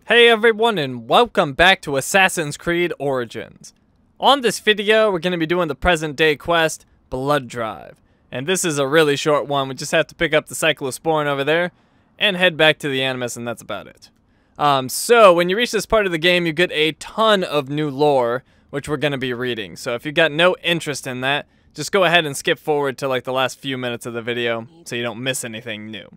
Hey everyone, and welcome back to Assassin's Creed Origins. On this video, we're going to be doing the present day quest, Blood Drive. And this is a really short one. We just have to pick up the Cyclosporin over there and head back to the Animus, and that's about it. So when you reach this part of the game, you get a ton of new lore, which we're going to be reading. So if you've got no interest in that, just go ahead and skip forward to like the last few minutes of the video so you don't miss anything new.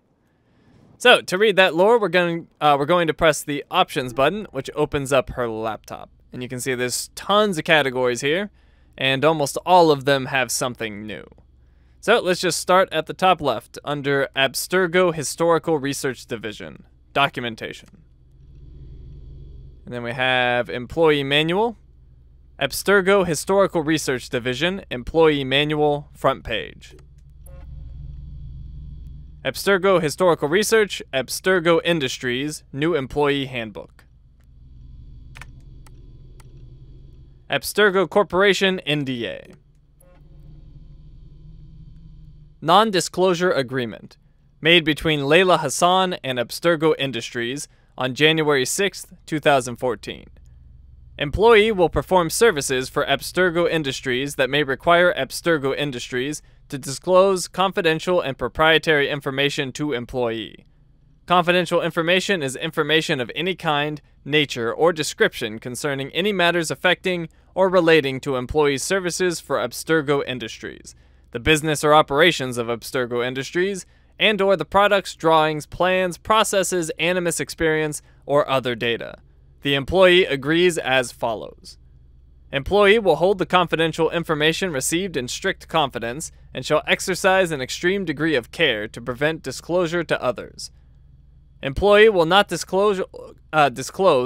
So, to read that lore, we're going to press the options button, which opens up her laptop. And you can see there's tons of categories here, and almost all of them have something new. So, let's just start at the top left, under Abstergo Historical Research Division, Documentation. And then we have Employee Manual, Abstergo Historical Research Division, Employee Manual, Front Page. Abstergo Historical Research, Abstergo Industries, New Employee Handbook. Abstergo Corporation, NDA. Non-Disclosure Agreement, made between Layla Hassan and Abstergo Industries on January 6, 2014. Employee will perform services for Abstergo Industries that may require Abstergo Industries to disclose confidential and proprietary information to employee. Confidential information is information of any kind, nature, or description concerning any matters affecting or relating to employee services for Abstergo Industries, the business or operations of Abstergo Industries, and/or the products, drawings, plans, processes, Animus experience, or other data. The employee agrees as follows. Employee will hold the confidential information received in strict confidence and shall exercise an extreme degree of care to prevent disclosure to others. Employee will not disclose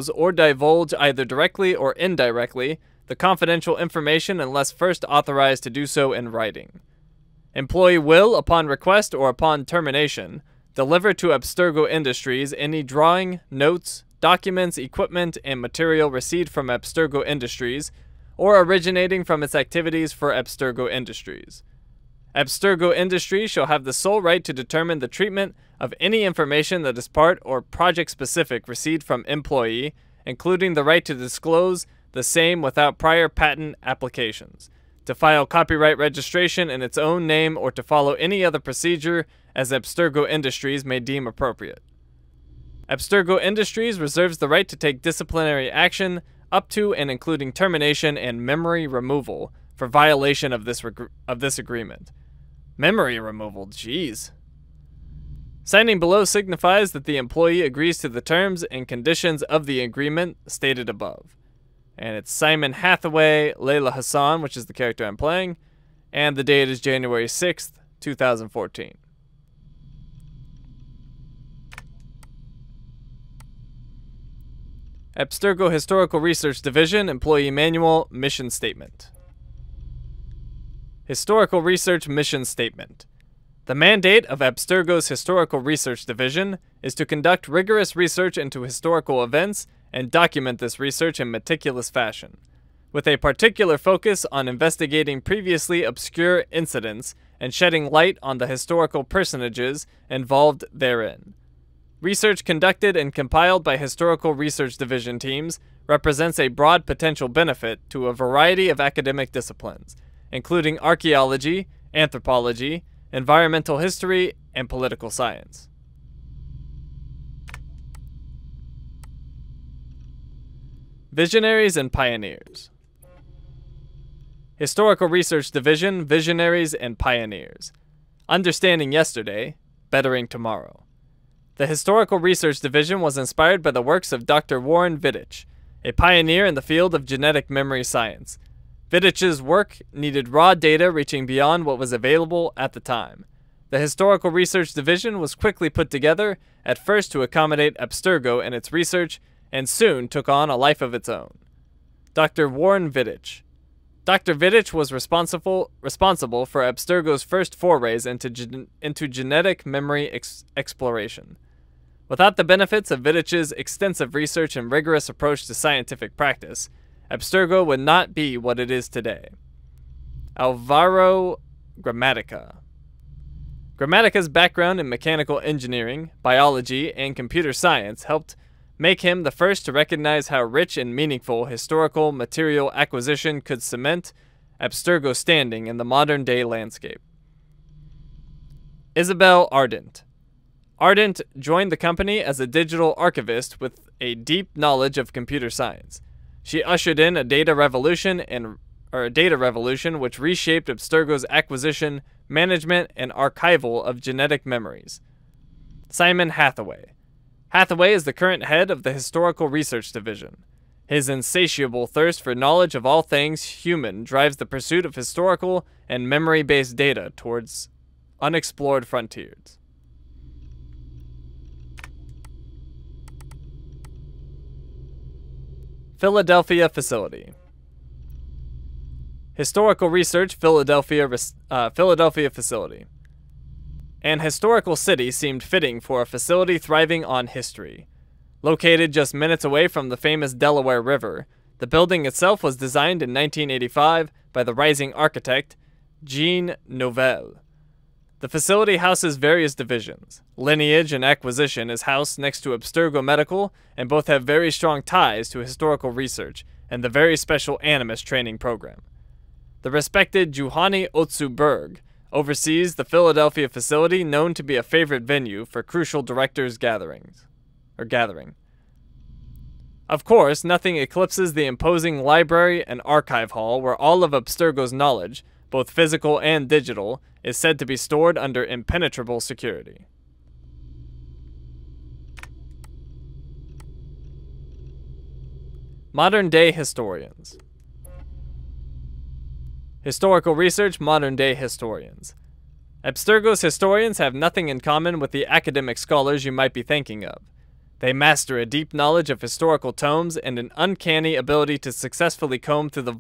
or divulge either directly or indirectly the confidential information unless first authorized to do so in writing. Employee will, upon request or upon termination, deliver to Abstergo Industries any drawing, notes, documents, equipment, and material received from Abstergo Industries or originating from its activities for Abstergo Industries. Abstergo Industries shall have the sole right to determine the treatment of any information that is part or project-specific received from employee, including the right to disclose the same without prior patent applications, to file copyright registration in its own name, or to follow any other procedure as Abstergo Industries may deem appropriate. Abstergo Industries reserves the right to take disciplinary action up to and including termination and memory removal for violation of this agreement. Memory removal, jeez. Signing below signifies that the employee agrees to the terms and conditions of the agreement stated above. And it's Simon Hathaway, Layla Hassan, which is the character I'm playing, and the date is January 6th, 2014. Abstergo Historical Research Division, Employee Manual, Mission Statement. Historical Research Mission Statement. The mandate of Abstergo's Historical Research Division is to conduct rigorous research into historical events and document this research in meticulous fashion, with a particular focus on investigating previously obscure incidents and shedding light on the historical personages involved therein. Research conducted and compiled by Historical Research Division teams represents a broad potential benefit to a variety of academic disciplines, including archaeology, anthropology, environmental history, and political science. Visionaries and Pioneers. Historical Research Division, Visionaries and Pioneers. Understanding yesterday, bettering tomorrow. The Historical Research Division was inspired by the works of Dr. Warren Vidic, a pioneer in the field of genetic memory science. Vidic's work needed raw data reaching beyond what was available at the time. The Historical Research Division was quickly put together, at first to accommodate Abstergo in its research, and soon took on a life of its own. Dr. Warren Vidic. Dr. Vidic was responsible for Abstergo's first forays into genetic memory exploration. Without the benefits of Vidic's extensive research and rigorous approach to scientific practice, Abstergo would not be what it is today. Alvaro Gramatica. Gramatica's background in mechanical engineering, biology, and computer science helped make him the first to recognize how rich and meaningful historical material acquisition could cement Abstergo's standing in the modern-day landscape. Isabel Ardent. Ardent joined the company as a digital archivist with a deep knowledge of computer science. She ushered in a data revolution which reshaped Abstergo's acquisition, management, and archival of genetic memories. Simon Hathaway. Hathaway is the current head of the Historical Research Division. His insatiable thirst for knowledge of all things human drives the pursuit of historical and memory-based data towards unexplored frontiers. Philadelphia Facility. Historical Research Philadelphia Facility. An historical city seemed fitting for a facility thriving on history. Located just minutes away from the famous Delaware River, the building itself was designed in 1985 by the rising architect Jean Nouvel. The facility houses various divisions. Lineage and Acquisition is housed next to Abstergo Medical, and both have very strong ties to historical research and the very special Animus training program. The respected Juhani Otsu-Berg oversees the Philadelphia facility, known to be a favorite venue for crucial directors' gathering. Of course, nothing eclipses the imposing library and archive hall where all of Abstergo's knowledge, both physical and digital, is said to be stored under impenetrable security. Modern-day historians. Historical Research Modern-day historians. Abstergo's historians have nothing in common with the academic scholars you might be thinking of. They master a deep knowledge of historical tomes and an uncanny ability to successfully comb through the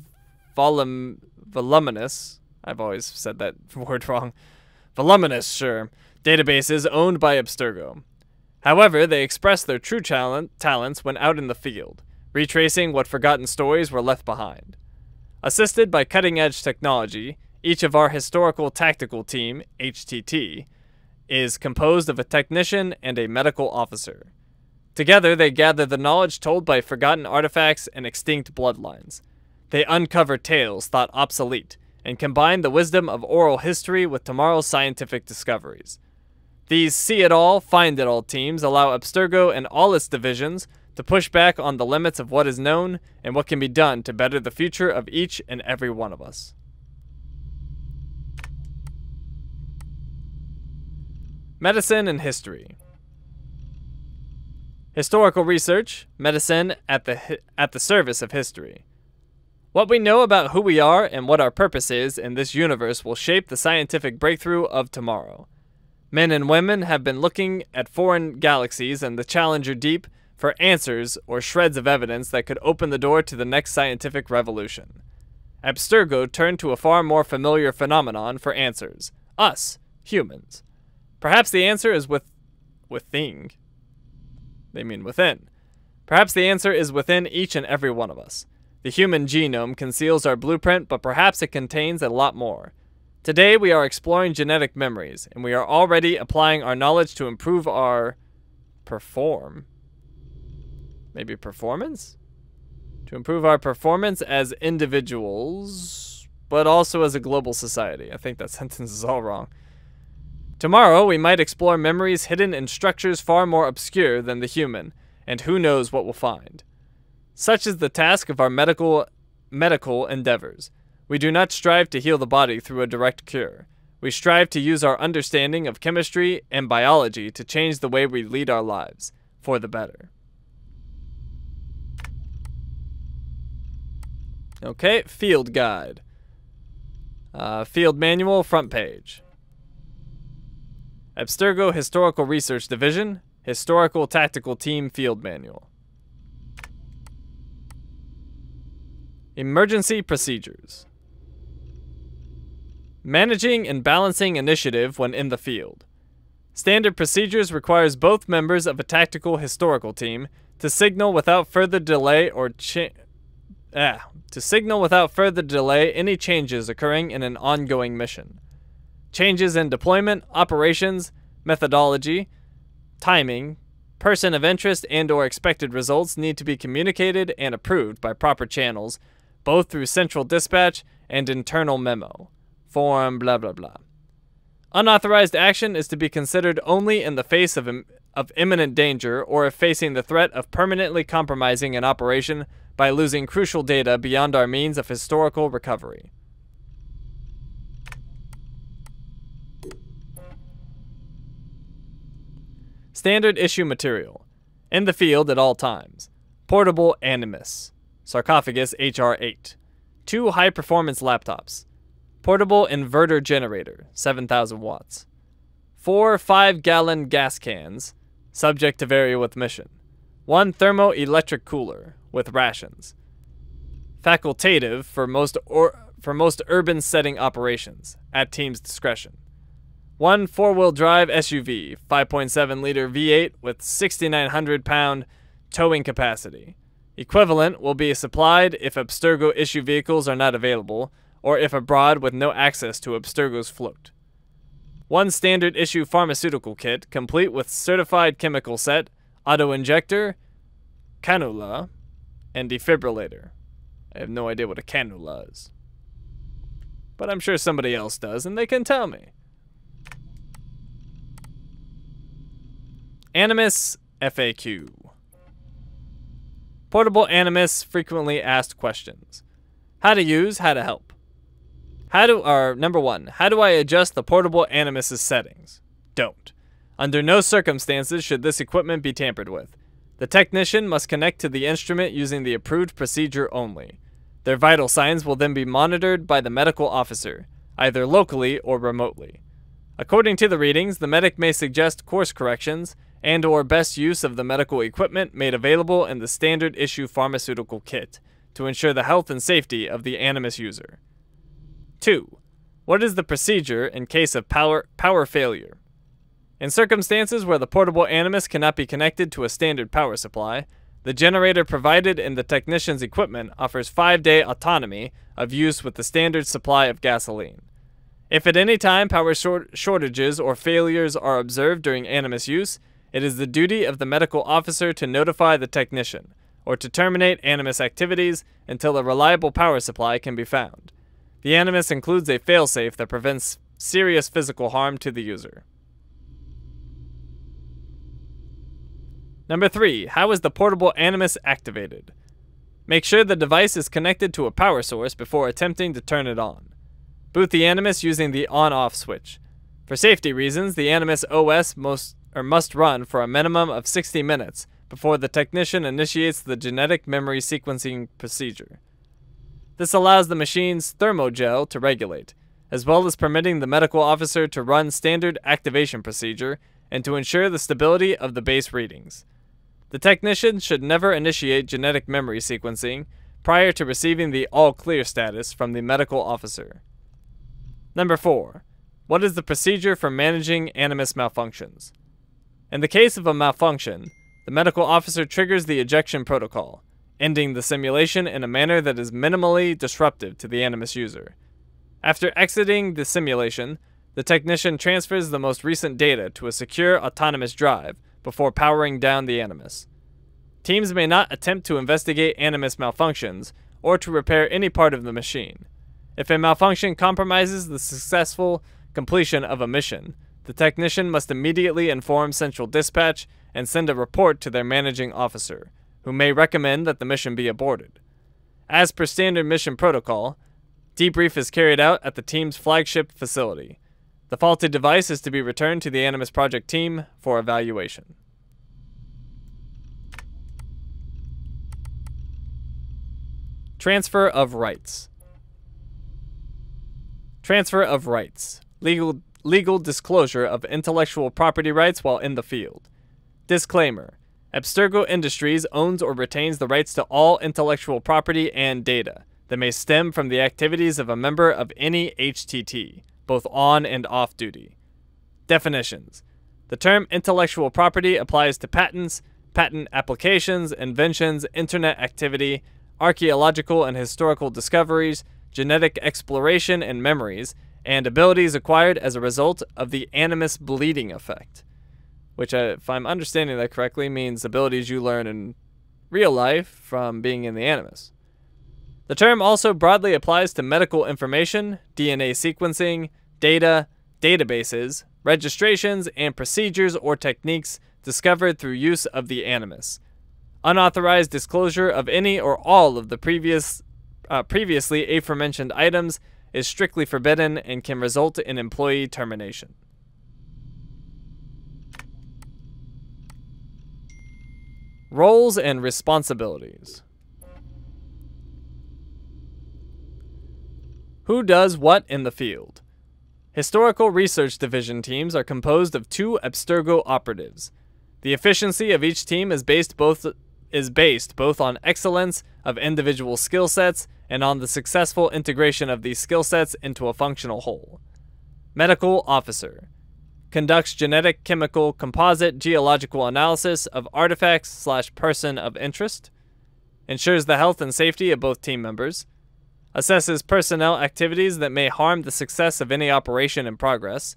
voluminous, I've always said that word wrong, voluminous, databases owned by Abstergo. However, they express their true talents when out in the field, retracing what forgotten stories were left behind. Assisted by cutting-edge technology, each of our historical tactical team, HTT, is composed of a technician and a medical officer. Together, they gather the knowledge told by forgotten artifacts and extinct bloodlines. They uncover tales thought obsolete, and combine the wisdom of oral history with tomorrow's scientific discoveries. These see-it-all, find-it-all teams allow Abstergo and all its divisions to push back on the limits of what is known and what can be done to better the future of each and every one of us. Medicine and History. Historical Research, medicine at the service of history. What we know about who we are and what our purpose is in this universe will shape the scientific breakthrough of tomorrow. Men and women have been looking at foreign galaxies and the Challenger Deep for answers or shreds of evidence that could open the door to the next scientific revolution. Abstergo turned to a far more familiar phenomenon for answers. Us, humans. Perhaps the answer is within. They mean within. Perhaps the answer is within each and every one of us. The human genome conceals our blueprint, but perhaps it contains a lot more. Today we are exploring genetic memories, and we are already applying our knowledge to improve our performance? To improve our performance as individuals, but also as a global society. I think that sentence is all wrong. Tomorrow, we might explore memories hidden in structures far more obscure than the human, and who knows what we'll find. Such is the task of our medical endeavors. We do not strive to heal the body through a direct cure. We strive to use our understanding of chemistry and biology to change the way we lead our lives, for the better. Okay, Field Guide. Field Manual, front page. Abstergo Historical Research Division, Historical Tactical Team Field Manual. Emergency Procedures. Managing and balancing initiative when in the field. Standard procedures requires both members of a tactical historical team to signal without further delay any changes occurring in an ongoing mission. Changes in deployment, operations, methodology, timing, Person of interest and/or expected results need to be communicated and approved by proper channels, both through central dispatch and internal memo. Form blah blah blah. Unauthorized action is to be considered only in the face of imminent danger or if facing the threat of permanently compromising an operation by losing crucial data beyond our means of historical recovery. Standard issue material. In the field at all times. Portable Animus. Sarcophagus HR8. 2 high-performance laptops. Portable inverter generator, 7,000 watts. 4 5-gallon gas cans, subject to vary with mission. 1 thermoelectric cooler, with rations. Facultative for most urban setting operations, at team's discretion. 1 4-wheel drive SUV, 5.7-liter V8 with 6,900 pound towing capacity. Equivalent will be supplied if Abstergo issue vehicles are not available, or if abroad with no access to Abstergo's float. 1 standard issue pharmaceutical kit, complete with certified chemical set, auto-injector, cannula, and defibrillator. I have no idea what a cannula is, but I'm sure somebody else does, and they can tell me. Animus FAQ. Portable Animus frequently asked questions. How to use, how to help. Number 1, how do I adjust the Portable Animus's settings? Don't. Under no circumstances should this equipment be tampered with. The technician must connect to the instrument using the approved procedure only. Their vital signs will then be monitored by the medical officer, either locally or remotely. According to the readings, the medic may suggest course corrections and/or best use of the medical equipment made available in the standard issue pharmaceutical kit to ensure the health and safety of the Animus user. 2. What is the procedure in case of power failure? In circumstances where the portable Animus cannot be connected to a standard power supply, the generator provided in the technician's equipment offers 5-day autonomy of use with the standard supply of gasoline. If at any time power shortages or failures are observed during Animus use, it is the duty of the medical officer to notify the technician, or to terminate Animus activities until a reliable power supply can be found. The Animus includes a failsafe that prevents serious physical harm to the user. Number 3. How is the portable Animus activated? Make sure the device is connected to a power source before attempting to turn it on. Boot the Animus using the on-off switch. For safety reasons, the Animus OS must run for a minimum of 60 minutes before the technician initiates the genetic memory sequencing procedure. This allows the machine's thermogel to regulate, as well as permitting the medical officer to run standard activation procedure and to ensure the stability of the base readings. The technician should never initiate genetic memory sequencing prior to receiving the all-clear status from the medical officer. Number 4. What is the procedure for managing Animus malfunctions? In the case of a malfunction, the medical officer triggers the ejection protocol, ending the simulation in a manner that is minimally disruptive to the Animus user. After exiting the simulation, the technician transfers the most recent data to a secure autonomous drive before powering down the Animus. Teams may not attempt to investigate Animus malfunctions or to repair any part of the machine. If a malfunction compromises the successful completion of a mission, the technician must immediately inform Central Dispatch and send a report to their managing officer, who may recommend that the mission be aborted. As per standard mission protocol, debrief is carried out at the team's flagship facility. The faulty device is to be returned to the Animus project team for evaluation. Transfer of rights. Transfer of rights. Legal disclosure of intellectual property rights while in the field. Disclaimer. Abstergo Industries owns or retains the rights to all intellectual property and data that may stem from the activities of a member of any HTT, both on and off duty. Definitions. The term intellectual property applies to patents, patent applications, inventions, internet activity, archaeological and historical discoveries, genetic exploration and memories, and abilities acquired as a result of the Animus bleeding effect. which, if I'm understanding that correctly, means abilities you learn in real life from being in the Animus. The term also broadly applies to medical information, DNA sequencing, data, databases, registrations, and procedures or techniques discovered through use of the Animus. Unauthorized disclosure of any or all of the previously aforementioned items is strictly forbidden and can result in employee termination. Roles and responsibilities. Who does what in the field? Historical Research Division teams are composed of 2 Abstergo operatives. The efficiency of each team is based both on excellence of individual skill sets and on the successful integration of these skill sets into a functional whole. Medical Officer conducts genetic, chemical, composite, geological analysis of artifacts/person of interest, ensures the health and safety of both team members, assesses personnel activities that may harm the success of any operation in progress,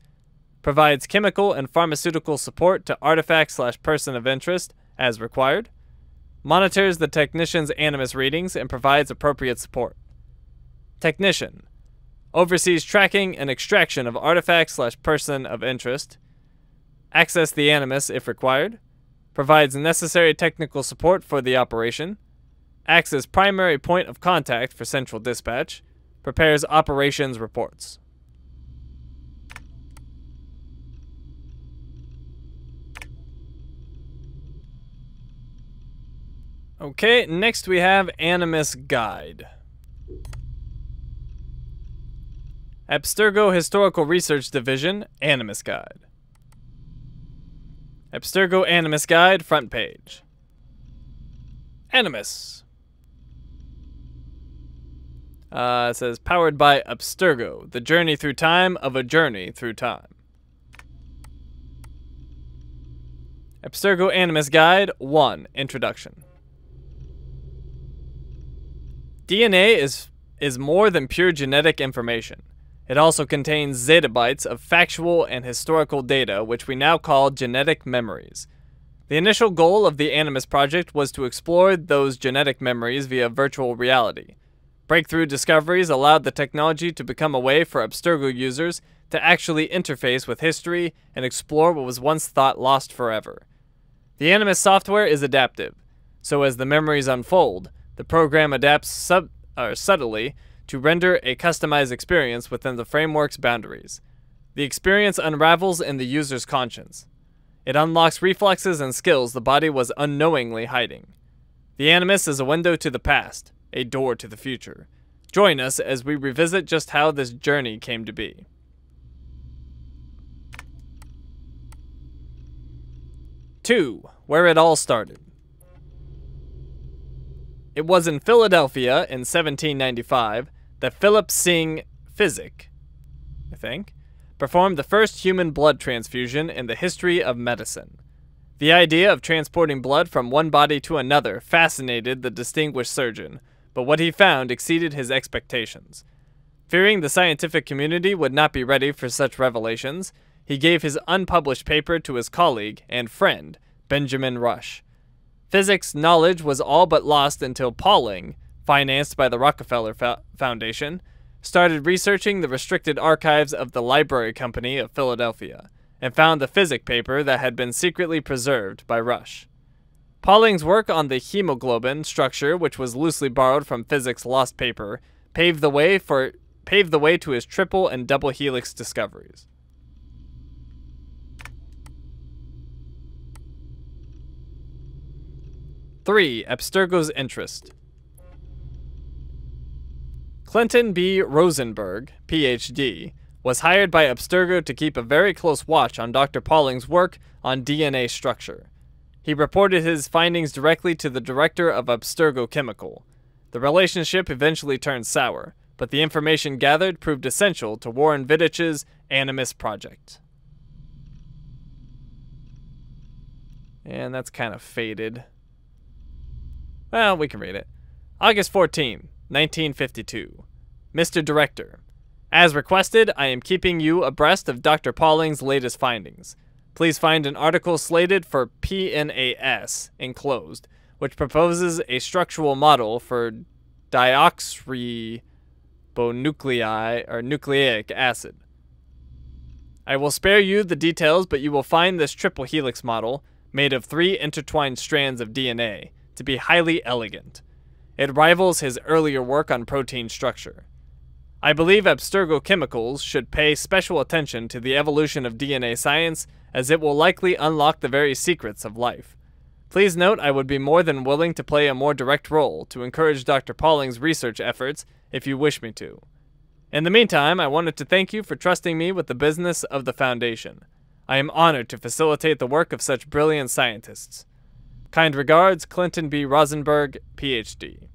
provides chemical and pharmaceutical support to artifact/person of interest as required, monitors the technician's Animus readings and provides appropriate support. Technician oversees tracking and extraction of artifact/person of interest, access the Animus if required, provides necessary technical support for the operation, acts as primary point of contact for central dispatch, prepares operations reports. Okay, next we have Animus Guide. Abstergo Historical Research Division, Animus Guide. Abstergo Animus Guide, front page. Animus. It says, powered by Abstergo, the journey through time of a journey through time. Abstergo Animus Guide 1, Introduction. DNA is more than pure genetic information. It also contains zettabytes of factual and historical data, which we now call genetic memories. The initial goal of the Animus project was to explore those genetic memories via virtual reality. Breakthrough discoveries allowed the technology to become a way for Abstergo users to actually interface with history and explore what was once thought lost forever. The Animus software is adaptive, so as the memories unfold, the program adapts subtly to render a customized experience within the framework's boundaries. The experience unravels in the user's conscience. It unlocks reflexes and skills the body was unknowingly hiding. The Animus is a window to the past, a door to the future. Join us as we revisit just how this journey came to be. Two, where it all started. It was in Philadelphia in 1795 that Philip Singh Physic, performed the first human blood transfusion in the history of medicine. The idea of transporting blood from one body to another fascinated the distinguished surgeon, but what he found exceeded his expectations. Fearing the scientific community would not be ready for such revelations, he gave his unpublished paper to his colleague and friend, Benjamin Rush. Physics knowledge was all but lost until Pauling, financed by the Rockefeller Foundation, started researching the restricted archives of the Library Company of Philadelphia, and found the physics paper that had been secretly preserved by Rush. Pauling's work on the hemoglobin structure, which was loosely borrowed from physics' lost paper, paved the way to his triple and double helix discoveries. 3. Abstergo's interest. Clinton B. Rosenberg, Ph.D., was hired by Abstergo to keep a very close watch on Dr. Pauling's work on DNA structure. He reported his findings directly to the director of Abstergo Chemical. The relationship eventually turned sour, but the information gathered proved essential to Warren Vidich's Animus project. And that's kind of faded. Well, we can read it. August 14, 1952. Mr. Director, as requested, I am keeping you abreast of Dr. Pauling's latest findings. please find an article slated for PNAS enclosed, which proposes a structural model for nucleic acid. I will spare you the details, but you will find this triple helix model, made of 3 intertwined strands of DNA, to be highly elegant. It rivals his earlier work on protein structure. I believe Abstergo Chemicals should pay special attention to the evolution of DNA science, as it will likely unlock the very secrets of life. Please note I would be more than willing to play a more direct role to encourage Dr. Pauling's research efforts if you wish me to. In the meantime, I wanted to thank you for trusting me with the business of the Foundation. I am honored to facilitate the work of such brilliant scientists. Kind regards, Clinton B. Rosenberg, Ph.D.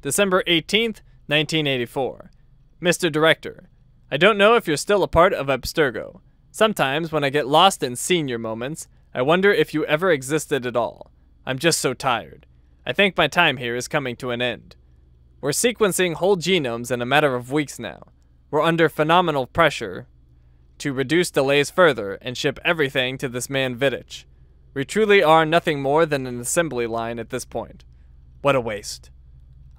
December 18th, 1984. Mr. Director, I don't know if you're still a part of Abstergo. Sometimes, when I get lost in senior moments, I wonder if you ever existed at all. I'm just so tired. I think my time here is coming to an end. We're sequencing whole genomes in a matter of weeks now. We're under phenomenal pressure to reduce delays further and ship everything to this man Vidich. We truly are nothing more than an assembly line at this point. What a waste.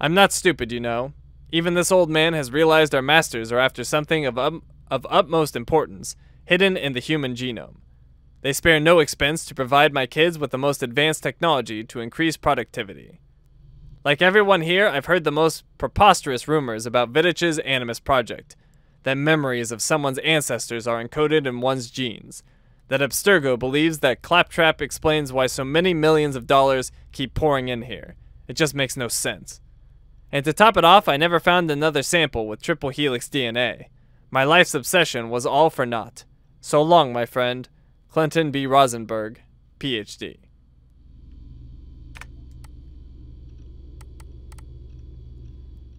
I'm not stupid, you know. Even this old man has realized our masters are after something of utmost importance, hidden in the human genome. They spare no expense to provide my kids with the most advanced technology to increase productivity. Like everyone here, I've heard the most preposterous rumors about Vidich's Animus project, that memories of someone's ancestors are encoded in one's genes, that Abstergo believes that Claptrap explains why so many millions of dollars keep pouring in here. It just makes no sense. And to top it off, I never found another sample with triple helix DNA. My life's obsession was all for naught. So long, my friend. Clinton B. Rosenberg, Ph.D.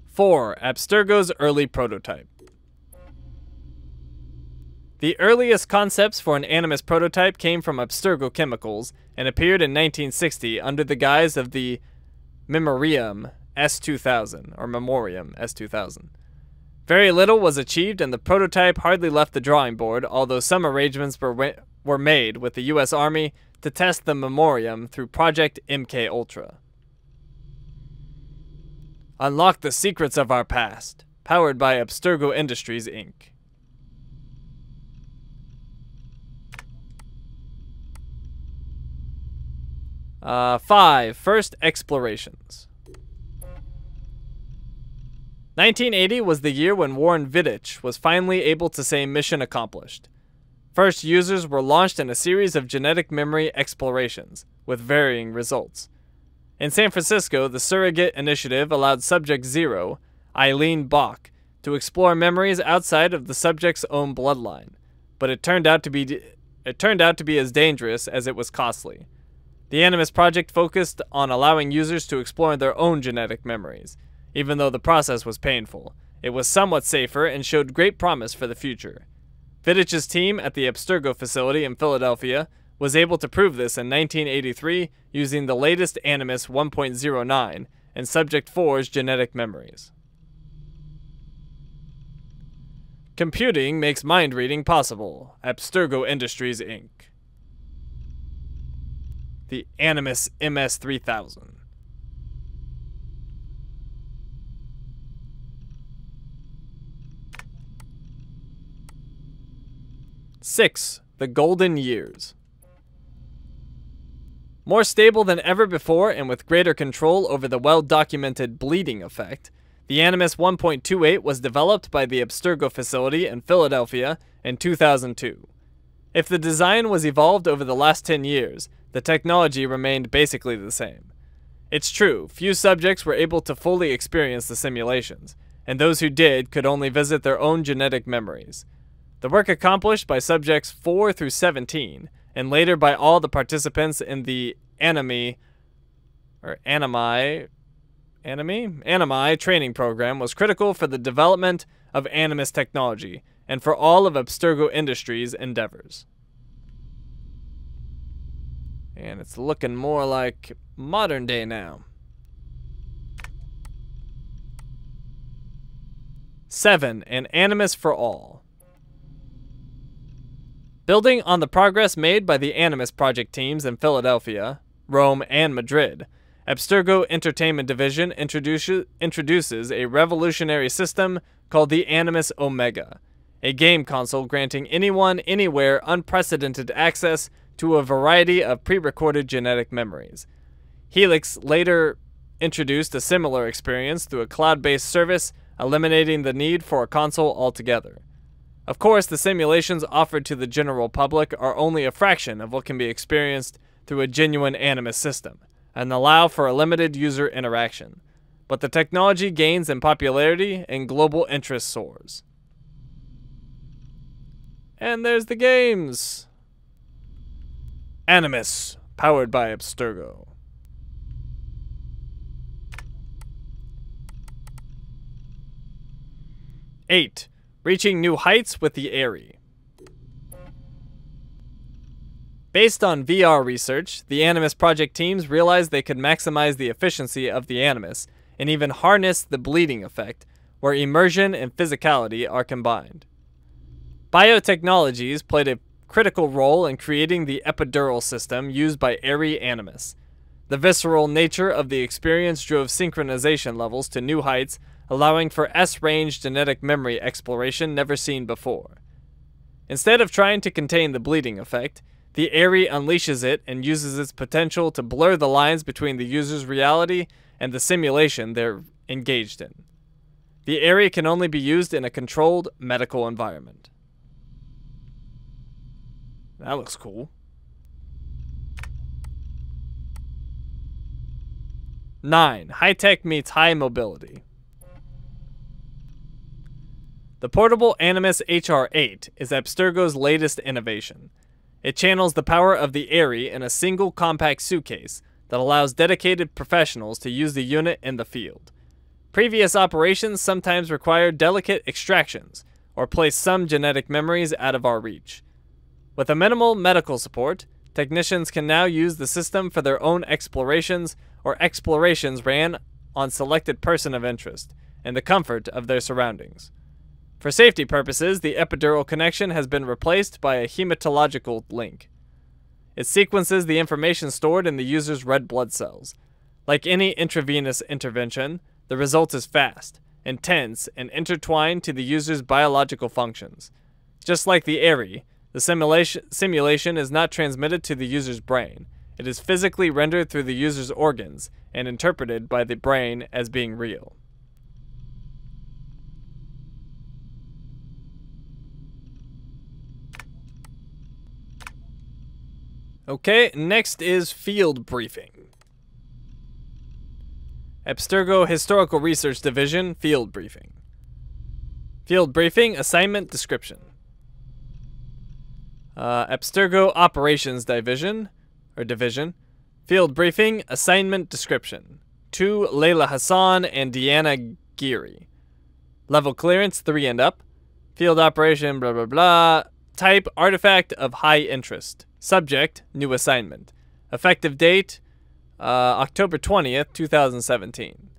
(4) Abstergo's early prototype. The earliest concepts for an Animus prototype came from Abstergo Chemicals and appeared in 1960 under the guise of the Memoriam S2000, or Memoriam S2000. Very little was achieved and the prototype hardly left the drawing board, although some arrangements were made with the U.S. Army to test the Memoriam through Project MK Ultra. Unlock the secrets of our past. Powered by Abstergo Industries, Inc. 5. First explorations. 1980 was the year when Warren Vidich was finally able to say mission accomplished. First users were launched in a series of genetic memory explorations, with varying results. In San Francisco, the Surrogate Initiative allowed Subject 0, Eileen Bach, to explore memories outside of the subject's own bloodline, but it turned out to be as dangerous as it was costly. The Animus project focused on allowing users to explore their own genetic memories. Even though the process was painful, it was somewhat safer and showed great promise for the future. Vidich's team at the Abstergo facility in Philadelphia was able to prove this in 1983 using the latest Animus 1.09 and Subject 4's genetic memories. Computing makes mind-reading possible. Abstergo Industries, Inc. The Animus MS-3000. 6. The Golden Years. More stable than ever before and with greater control over the well-documented bleeding effect, the Animus 1.28 was developed by the Abstergo facility in Philadelphia in 2002. If the design was evolved over the last 10 years, the technology remained basically the same. It's true, few subjects were able to fully experience the simulations, and those who did could only visit their own genetic memories. The work accomplished by subjects 4 through 17, and later by all the participants in the Animi training program was critical for the development of Animus technology, and for all of Abstergo Industries' endeavors. And it's looking more like modern day now. 7. An Animus for all. Building on the progress made by the Animus project teams in Philadelphia, Rome, and Madrid, Abstergo Entertainment Division introduces a revolutionary system called the Animus Omega, a game console granting anyone, anywhere unprecedented access to a variety of pre-recorded genetic memories. Helix later introduced a similar experience through a cloud-based service, eliminating the need for a console altogether. Of course, the simulations offered to the general public are only a fraction of what can be experienced through a genuine Animus system, and allow for a limited user interaction. But the technology gains in popularity and global interest soars. And there's the games! Animus, powered by Abstergo. Eight, reaching new heights with the Airy. Based on VR research, the Animus project teams realized they could maximize the efficiency of the Animus and even harness the bleeding effect, where immersion and physicality are combined. Biotechnologies played a critical role in creating the epidural system used by Airy Animus. The visceral nature of the experience drove synchronization levels to new heights, allowing for S-range genetic memory exploration never seen before. Instead of trying to contain the bleeding effect, the Airy unleashes it and uses its potential to blur the lines between the user's reality and the simulation they're engaged in. The Airy can only be used in a controlled medical environment. That looks cool. 9. High-tech meets high mobility. The portable Animus HR-8 is Abstergo's latest innovation. It channels the power of the Airy in a single compact suitcase that allows dedicated professionals to use the unit in the field. Previous operations sometimes required delicate extractions or place some genetic memories out of our reach. With a minimal medical support, technicians can now use the system for their own explorations or explorations ran on selected person of interest in the comfort of their surroundings. For safety purposes, the epidural connection has been replaced by a hematological link. It sequences the information stored in the user's red blood cells. Like any intravenous intervention, the result is fast, intense, and intertwined to the user's biological functions. Just like the Airy, the simulation is not transmitted to the user's brain. It is physically rendered through the user's organs and interpreted by the brain as being real. Okay, next is Field Briefing. Abstergo Historical Research Division Field Briefing. Field Briefing Assignment Description. Abstergo Operations Division Field Briefing Assignment Description. To Layla Hassan and Deanna Geary. Level Clearance 3 and up. Field Operation blah blah blah. Type Artifact of High Interest. Subject, new assignment. Effective date, October 20th, 2017.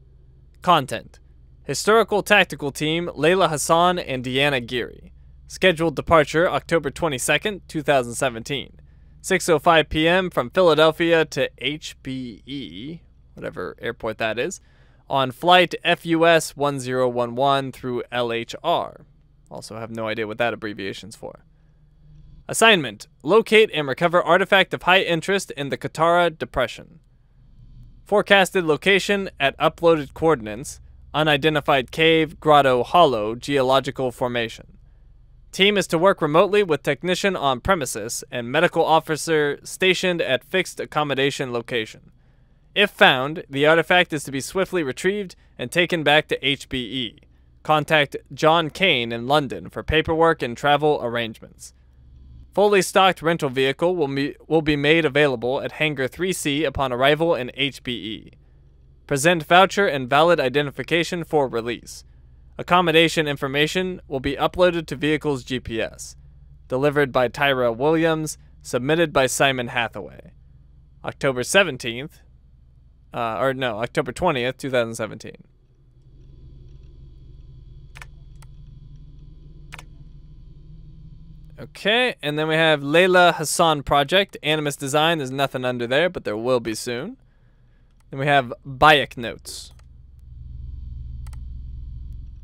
Content, Historical Tactical Team, Layla Hassan and Deanna Geary. Scheduled departure, October 22nd, 2017. 6:05 p.m. from Philadelphia to HBE, whatever airport that is, on flight FUS 1011 through LHR. Also have no idea what that abbreviation's for. Assignment, locate and recover artifact of high interest in the Katara Depression. Forecasted location at uploaded coordinates, unidentified cave, grotto, hollow, geological formation. Team is to work remotely with technician on premises and medical officer stationed at fixed accommodation location. If found, the artifact is to be swiftly retrieved and taken back to HBE. Contact John Kane in London for paperwork and travel arrangements. Fully stocked rental vehicle will be made available at Hangar 3C upon arrival in HBE. Present voucher and valid identification for release. Accommodation information will be uploaded to vehicle's GPS. Delivered by Tyra Williams. Submitted by Simon Hathaway. October 17th. October 20th, 2017. Okay, and then we have Layla Hassan Project. Animus Design, there's nothing under there, but there will be soon. Then we have Bayek Notes.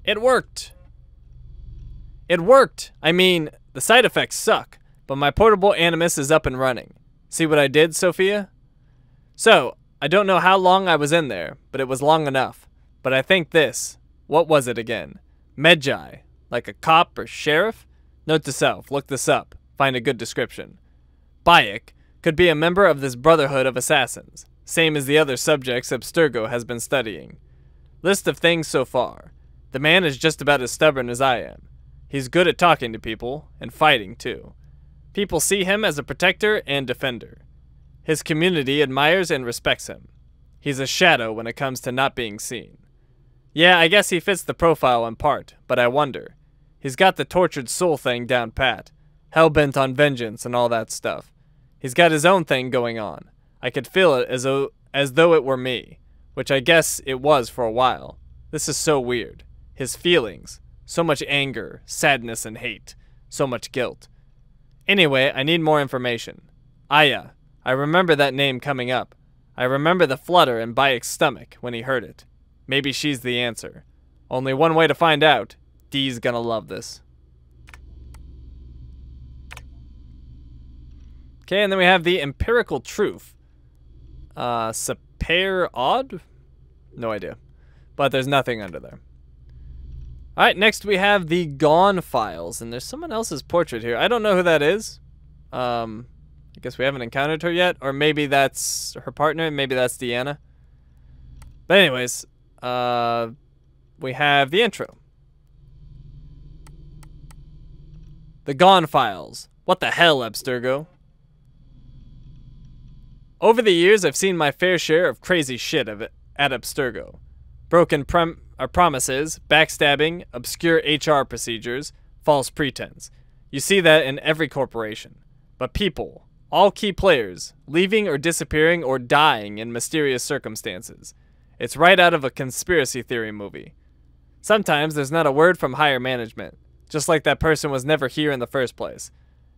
It worked! It worked! I mean, the side effects suck, but my portable Animus is up and running. See what I did, Sophia? So, I don't know how long I was in there, but it was long enough. But I think this. What was it again? Medjai. Like a cop or sheriff? Note to self, look this up. Find a good description. Bayek could be a member of this brotherhood of assassins, same as the other subjects Abstergo has been studying. List of things so far. The man is just about as stubborn as I am. He's good at talking to people, and fighting too. People see him as a protector and defender. His community admires and respects him. He's a shadow when it comes to not being seen. Yeah, I guess he fits the profile in part, but I wonder. He's got the tortured soul thing down pat. Hell-bent on vengeance and all that stuff. He's got his own thing going on. I could feel it as though it were me, which I guess it was for a while. This is so weird. His feelings. So much anger, sadness, and hate. So much guilt. Anyway, I need more information. Aya. I remember that name coming up. I remember the flutter in Bayek's stomach when he heard it. Maybe she's the answer. Only one way to find out. Dee's gonna love this. Okay, and then we have the Empirical Truth. Sapere Odd? No idea. But there's nothing under there. Alright, next we have the Gone Files. And there's someone else's portrait here. I don't know who that is. I guess we haven't encountered her yet. Or maybe that's her partner. Maybe that's Deanna. But anyways, we have the intro. The Gone Files. What the hell, Abstergo? Over the years, I've seen my fair share of crazy shit at Abstergo. Broken promises, backstabbing, obscure HR procedures, false pretense. You see that in every corporation. But people, all key players, leaving or disappearing or dying in mysterious circumstances. It's right out of a conspiracy theory movie. Sometimes there's not a word from higher management. Just like that person was never here in the first place.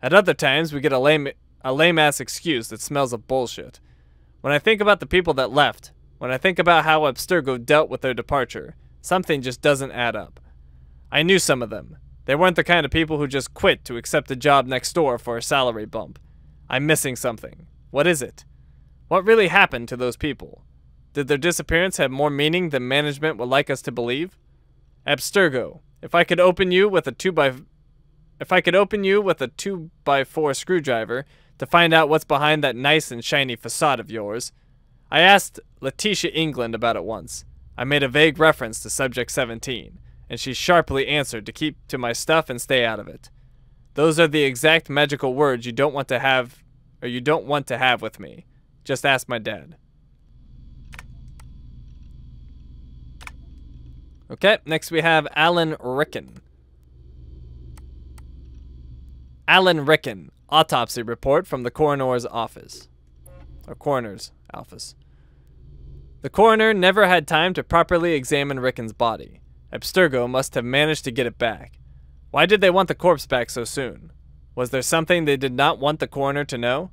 At other times, we get a lame-ass excuse that smells of bullshit. When I think about the people that left, when I think about how Abstergo dealt with their departure, something just doesn't add up. I knew some of them. They weren't the kind of people who just quit to accept a job next door for a salary bump. I'm missing something. What is it? What really happened to those people? Did their disappearance have more meaning than management would like us to believe? Abstergo. If I could open you with a 2x4 screwdriver to find out what's behind that nice and shiny facade of yours. I asked Letitia England about it once. I made a vague reference to Subject 17, and she sharply answered to keep to my stuff and stay out of it. Those are the exact magical words you don't want to have with me. Just ask my dad. Okay, next we have Alan Ricken. Alan Ricken, autopsy report from the coroner's office. Or coroner's office. The coroner never had time to properly examine Ricken's body. Abstergo must have managed to get it back. Why did they want the corpse back so soon? Was there something they did not want the coroner to know?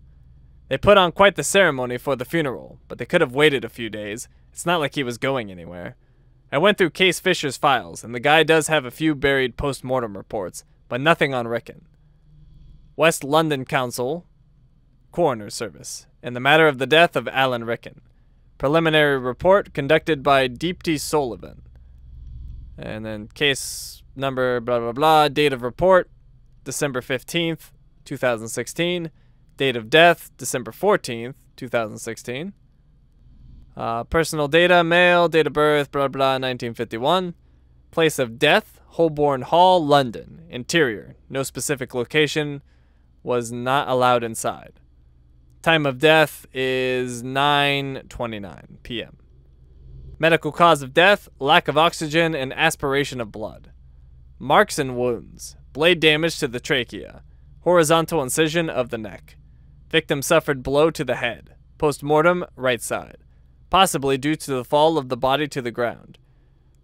They put on quite the ceremony for the funeral, but they could have waited a few days. It's not like he was going anywhere. I went through Case Fisher's files, and the guy does have a few buried post-mortem reports, but nothing on Ricken. West London Council, Coroner's Service, in the matter of the death of Alan Ricken. Preliminary report conducted by Deepti Sullivan. And then case number blah blah blah, date of report, December 15th, 2016. Date of death, December 14th, 2016. Personal data, male, date of birth, blah, blah, 1951. Place of death, Holborn Hall, London. Interior, no specific location, was not allowed inside. Time of death is 9:29 p.m. Medical cause of death, lack of oxygen and aspiration of blood. Marks and wounds, blade damage to the trachea, horizontal incision of the neck. Victim suffered blow to the head. Post-mortem, right side. Possibly due to the fall of the body to the ground.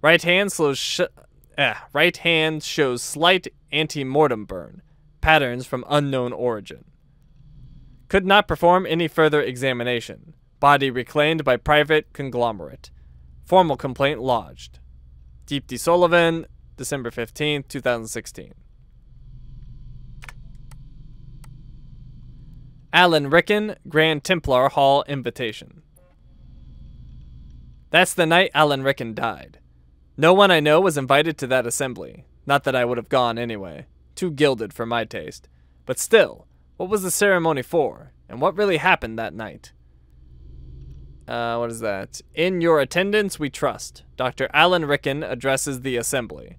Right hand shows slight ante-mortem burn. patterns from unknown origin. Could not perform any further examination. Body reclaimed by private conglomerate. Formal complaint lodged. Deepti Sullivan, December 15th, 2016. Alan Rickon, Grand Templar Hall invitation. That's the night Alan Rickon died. No one I know was invited to that assembly. Not that I would have gone anyway. Too gilded for my taste. But still, what was the ceremony for? And what really happened that night? What is that? In your attendance we trust. Dr. Alan Rickon addresses the assembly.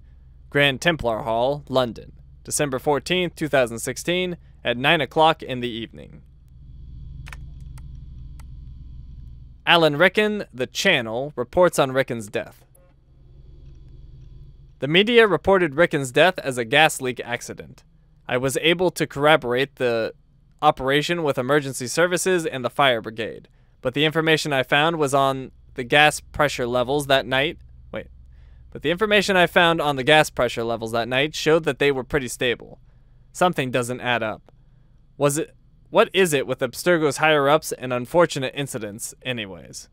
Grand Templar Hall, London. December 14th, 2016, at 9 o'clock in the evening. Alan Rickon, The Channel, reports on Rickon's death. The media reported Rickon's death as a gas leak accident. I was able to corroborate the operation with emergency services and the fire brigade, but the information I found was on the gas pressure levels that night. But the information I found on the gas pressure levels that night showed that they were pretty stable. Something doesn't add up. What is it with Abstergo's higher-ups and unfortunate incidents, anyways?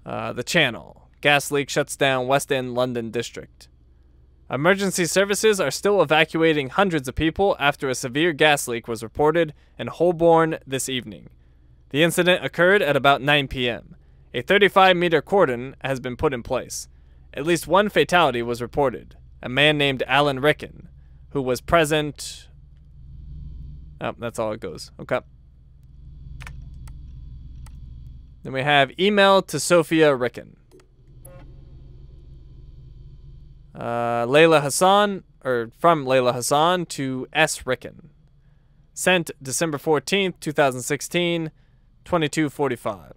The Channel. Gas leak shuts down West End London district. Emergency services are still evacuating hundreds of people after a severe gas leak was reported in Holborn this evening. The incident occurred at about 9 p.m. A 35-meter cordon has been put in place. At least one fatality was reported. A man named Alan Rickon, who was present... Oh, that's all it goes. Okay. Then we have email to Sophia Rickon. Layla Hassan, or from Layla Hassan to S. Rickon. Sent December 14th, 2016, 22:45.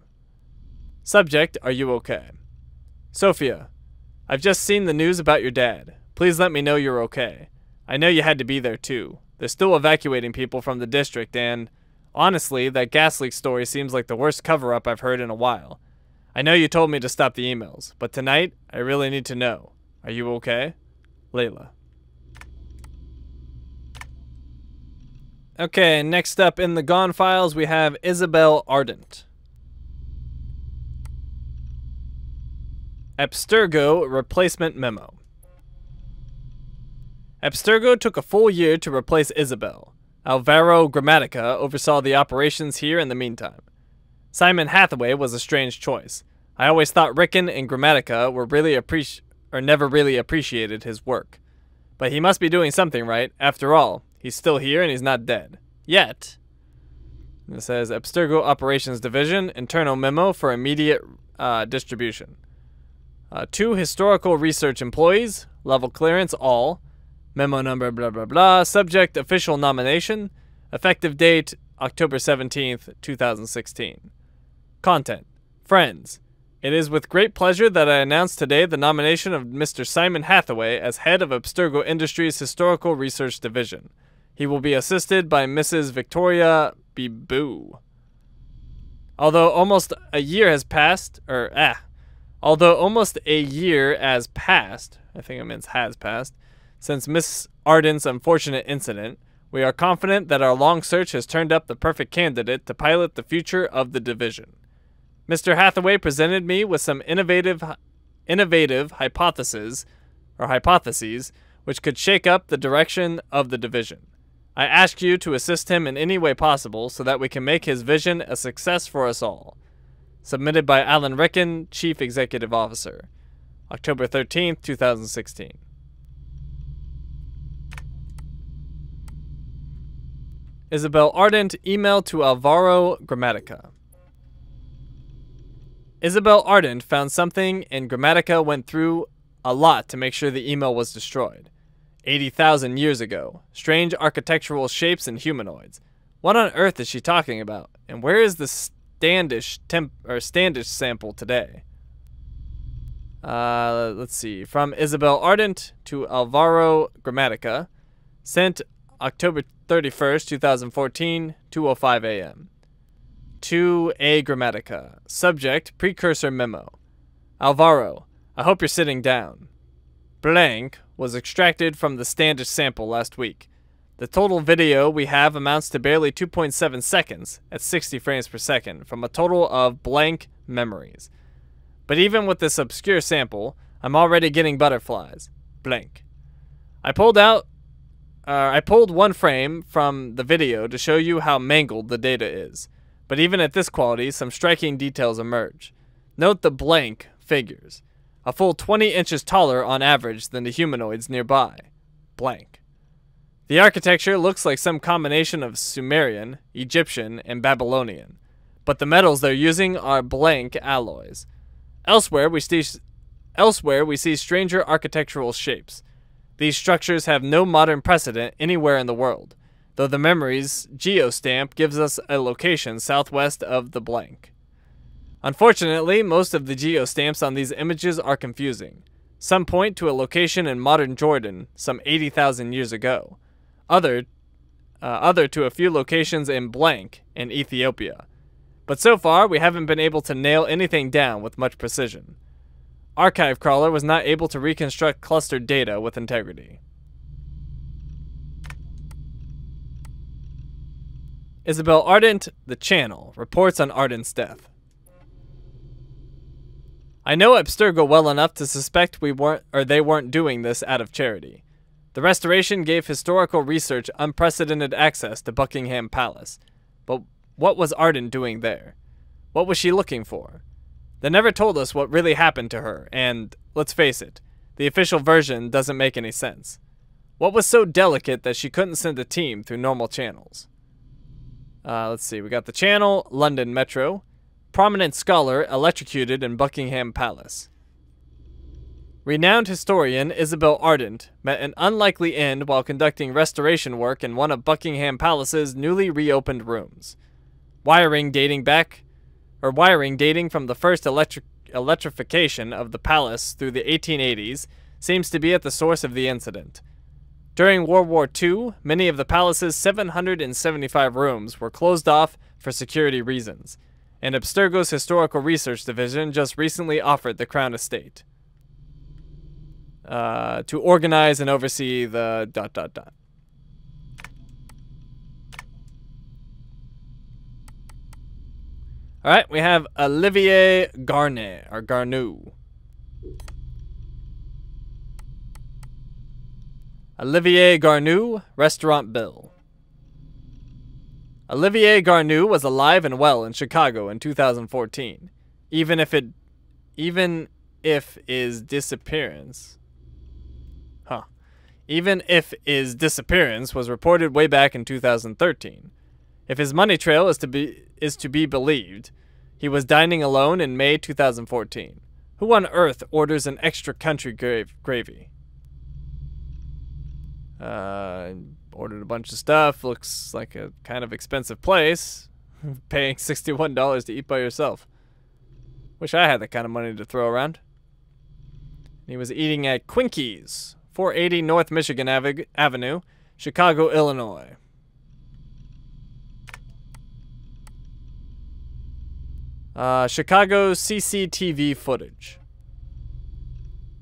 Subject, are you okay? Sophia, I've just seen the news about your dad. Please let me know you're okay. I know you had to be there too. They're still evacuating people from the district and, honestly, that gas leak story seems like the worst cover-up I've heard in a while. I know you told me to stop the emails, but tonight, I really need to know. Are you okay? Layla. Okay, next up in the Gone Files, we have Isabel Ardent. Abstergo replacement memo. Abstergo took a full year to replace Isabel. Alvaro Grammatica oversaw the operations here in the meantime. Simon Hathaway was a strange choice. I always thought Rickon and Grammatica were never really appreciated his work. But he must be doing something right. After all, he's still here and he's not dead. Yet. It says Abstergo Operations Division, internal memo for immediate distribution. 2 historical research employees, level clearance all, memo number blah blah blah, subject official nomination, effective date October 17th, 2016. Content. Friends, it is with great pleasure that I announce today the nomination of Mr. Simon Hathaway as head of Abstergo Industries Historical Research Division. He will be assisted by Mrs. Victoria Bibu. Although almost a year has passed, Although almost a year has passed, I think it means has passed, since Miss Ardent's unfortunate incident, we are confident that our long search has turned up the perfect candidate to pilot the future of the division. Mr. Hathaway presented me with some innovative hypotheses which could shake up the direction of the division. I ask you to assist him in any way possible so that we can make his vision a success for us all. Submitted by Alan Rickon, Chief Executive Officer. October 13th, 2016. Isabel Ardent, email to Alvaro Grammatica. Isabel Ardent found something and Grammatica went through a lot to make sure the email was destroyed. 80,000 years ago. Strange architectural shapes and humanoids. What on earth is she talking about? And where is the Standish sample today? Let's see. From Isabel Ardent to Alvaro Grammatica. Sent October 31st, 2014, 2:05 a.m. To A. Grammatica. Subject, precursor memo. Alvaro, I hope you're sitting down. Blank was extracted from the Standish sample last week. The total video we have amounts to barely 2.7 seconds at 60 frames per second from a total of blank memories. But even with this obscure sample, I'm already getting butterflies. Blank. I pulled one frame from the video to show you how mangled the data is. But even at this quality, some striking details emerge. Note the blank figures. A full 20 inches taller on average than the humanoids nearby. Blank. The architecture looks like some combination of Sumerian, Egyptian, and Babylonian. But the metals they're using are blank alloys. Elsewhere we see stranger architectural shapes. These structures have no modern precedent anywhere in the world, though the memory's geostamp gives us a location southwest of the blank. Unfortunately, most of the geostamps on these images are confusing. Some point to a location in modern Jordan some 80,000 years ago. Other to a few locations in blank in Ethiopia. But so far, we haven't been able to nail anything down with much precision. Archive Crawler was not able to reconstruct clustered data with integrity. Isabel Ardent, The Channel, reports on Ardent's death. I know Abstergo well enough to suspect they weren't doing this out of charity. The restoration gave historical research unprecedented access to Buckingham Palace. But what was Ardent doing there? What was she looking for? They never told us what really happened to her, and, let's face it, the official version doesn't make any sense. What was so delicate that she couldn't send a team through normal channels? Let's see, we got the Channel, London Metro, prominent scholar electrocuted in Buckingham Palace. Renowned historian Isabel Ardent met an unlikely end while conducting restoration work in one of Buckingham Palace's newly reopened rooms. Wiring dating from the first electrification of the palace through the 1880s seems to be at the source of the incident. During World War II, many of the palace's 775 rooms were closed off for security reasons, and Abstergo's Historical Research Division just recently offered the Crown Estate to organize and oversee the ... Alright, we have Olivier Garnet, or Garnou. Olivier Garnou, Restaurant Bill. Olivier Garnou was alive and well in Chicago in 2014, even if his disappearance was reported way back in 2013. If his money trail is to be believed, he was dining alone in May 2014. Who on earth orders an extra country gravy? Ordered a bunch of stuff. Looks like a kind of expensive place. Paying $61 to eat by yourself. Wish I had that kind of money to throw around. He was eating at Quinky's, 480 North Michigan Avenue, Chicago, Illinois. Chicago CCTV footage.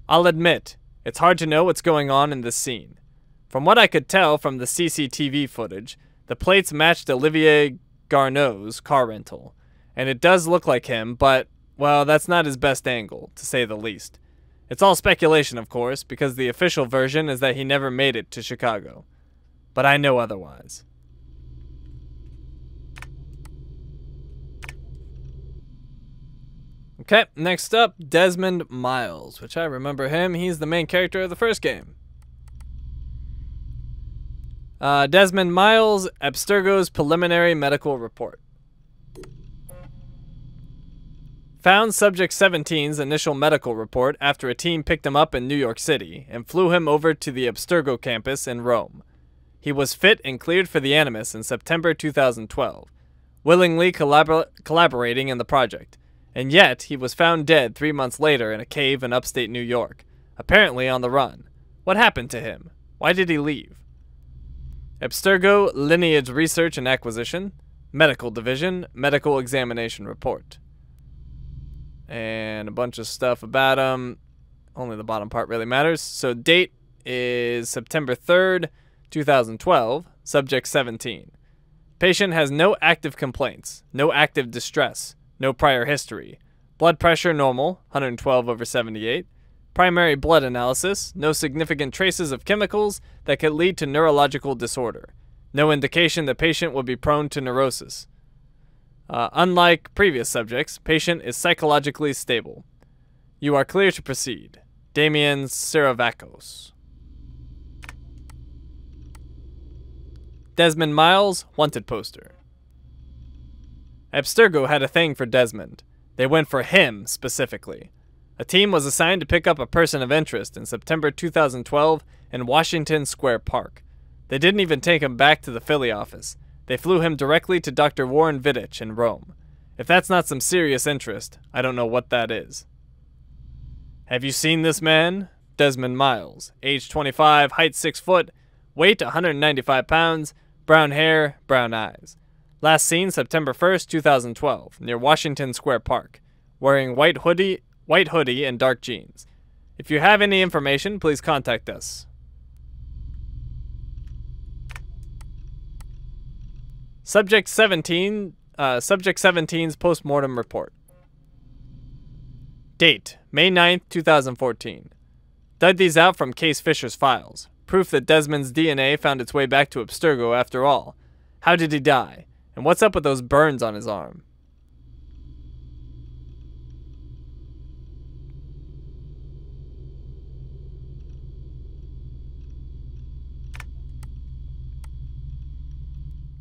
I'll admit, it's hard to know what's going on in this scene. From what I could tell from the CCTV footage, the plates matched Olivier Garneau's car rental. And it does look like him, but, well, that's not his best angle, to say the least. It's all speculation, of course, because the official version is that he never made it to Chicago. But I know otherwise. Okay, next up, Desmond Miles, which I remember him. He's the main character of the first game. Desmond Miles, Abstergo's preliminary medical report. Found Subject 17's initial medical report after a team picked him up in New York City and flew him over to the Abstergo campus in Rome. He was fit and cleared for the Animus in September 2012, willingly collaborating in the project. And yet, he was found dead 3 months later in a cave in upstate New York, apparently on the run. What happened to him? Why did he leave? Abstergo Lineage Research and Acquisition, Medical Division, Medical Examination Report. And a bunch of stuff about him. Only the bottom part really matters. So date is September 3rd, 2012, subject 17. Patient has no active complaints, no active distress, no prior history. Blood pressure normal, 112/78. Primary blood analysis, no significant traces of chemicals that could lead to neurological disorder. No indication the patient would be prone to neurosis. Unlike previous subjects, patient is psychologically stable. You are clear to proceed. Damian Siravakos. Desmond Miles, wanted poster. Abstergo had a thing for Desmond. They went for him specifically. A team was assigned to pick up a person of interest in September 2012 in Washington Square Park. They didn't even take him back to the Philly office. They flew him directly to Dr. Warren Vidic in Rome. If that's not some serious interest, I don't know what that is. Have you seen this man? Desmond Miles, age 25, height 6 foot, weight 195 pounds, brown hair, brown eyes. Last seen September 1st, 2012, near Washington Square Park, wearing white hoodie and dark jeans. If you have any information, please contact us. Subject 17's postmortem report. Date, May 9th, 2014. Dug these out from Case Fisher's files. Proof that Desmond's DNA found its way back to Abstergo after all. How did he die? And what's up with those burns on his arm?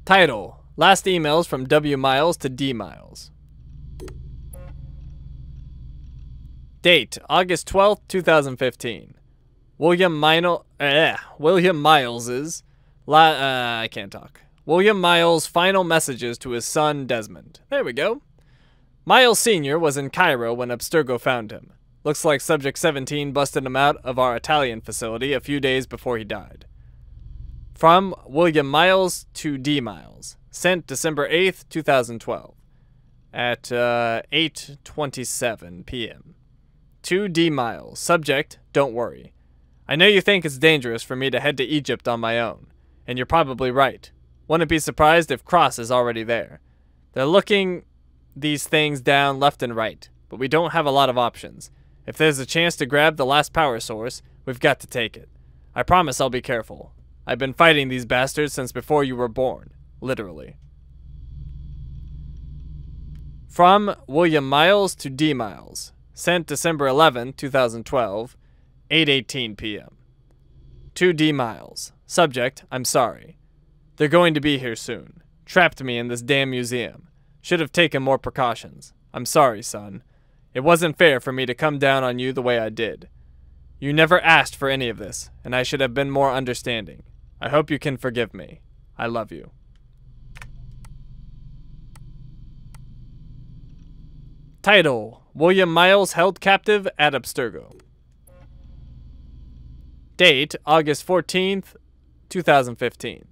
Title, last emails from W. Miles to D. Miles. Date, August 12th, 2015. William Miles's William Miles' final messages to his son Desmond. There we go. Miles Sr. was in Cairo when Abstergo found him. Looks like Subject 17 busted him out of our Italian facility a few days before he died. From William Miles to D. Miles. Sent December 8th, 2012. At 8:27 p.m. To D. Miles. Subject, don't worry. I know you think it's dangerous for me to head to Egypt on my own, and you're probably right. Wouldn't be surprised if Cross is already there. They're looking these things down left and right, but we don't have a lot of options. If there's a chance to grab the last power source, we've got to take it. I promise I'll be careful. I've been fighting these bastards since before you were born. Literally. From William Miles to D. Miles. Sent December 11, 2012. 8:18 p.m. To D. Miles. Subject, I'm sorry. They're going to be here soon. Trapped me in this damn museum. Should have taken more precautions. I'm sorry, son. It wasn't fair for me to come down on you the way I did. You never asked for any of this, and I should have been more understanding. I hope you can forgive me. I love you. Title, William Miles held captive at Abstergo. Date, August 14th, 2015.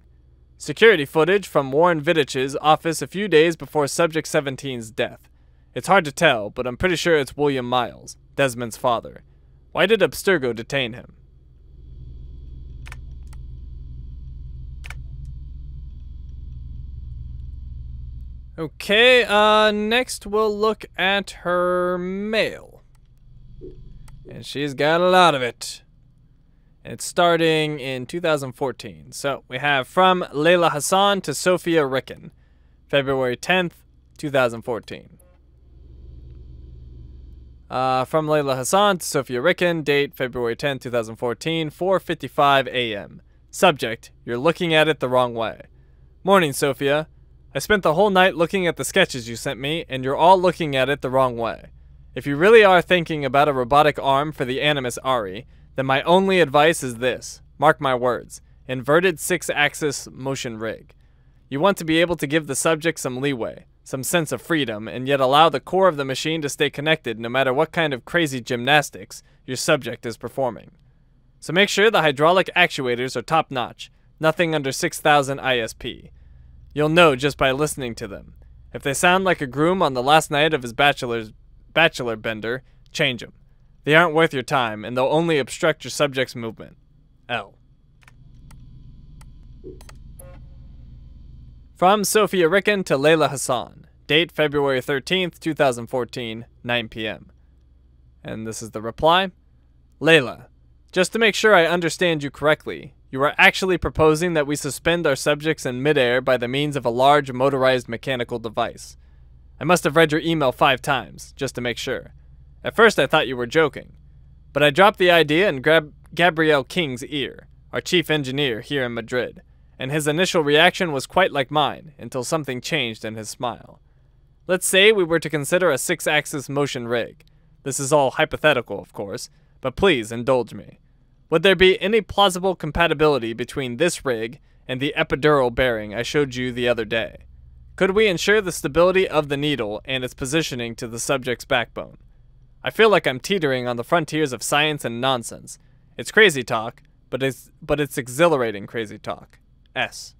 Security footage from Warren Vidic's office a few days before Subject 17's death. It's hard to tell, but I'm pretty sure it's William Miles, Desmond's father. Why did Abstergo detain him? Okay, next we'll look at her mail. And she's got a lot of it. It's starting in 2014. So we have from Layla Hassan to Sophia Ricken, February 10th, 2014. From Layla Hassan to Sophia Ricken, date February 10th, 2014, 4:55 a.m. Subject, you're looking at it the wrong way. Morning, Sophia. I spent the whole night looking at the sketches you sent me, and you're all looking at it the wrong way. If you really are thinking about a robotic arm for the Animus Ari, then my only advice is this. Mark my words. Inverted 6-axis motion rig. You want to be able to give the subject some leeway, some sense of freedom, and yet allow the core of the machine to stay connected no matter what kind of crazy gymnastics your subject is performing. So make sure the hydraulic actuators are top-notch, nothing under 6,000 ISP. You'll know just by listening to them. If they sound like a groom on the last night of his bachelor bender, change them. They aren't worth your time, and they'll only obstruct your subject's movement. L. From Sophia Ricken to Layla Hassan. Date February 13th, 2014, 9 p.m. And this is the reply. Layla, just to make sure I understand you correctly, you are actually proposing that we suspend our subjects in midair by the means of a large motorized mechanical device. I must have read your email 5 times, just to make sure. At first I thought you were joking, but I dropped the idea in Gabriel King's ear, our chief engineer here in Madrid, and his initial reaction was quite like mine until something changed in his smile. Let's say we were to consider a 6-axis motion rig. This is all hypothetical, of course, but please indulge me. Would there be any plausible compatibility between this rig and the epidural bearing I showed you the other day? Could we ensure the stability of the needle and its positioning to the subject's backbone? I feel like I'm teetering on the frontiers of science and nonsense. It's crazy talk, but it's exhilarating crazy talk. S.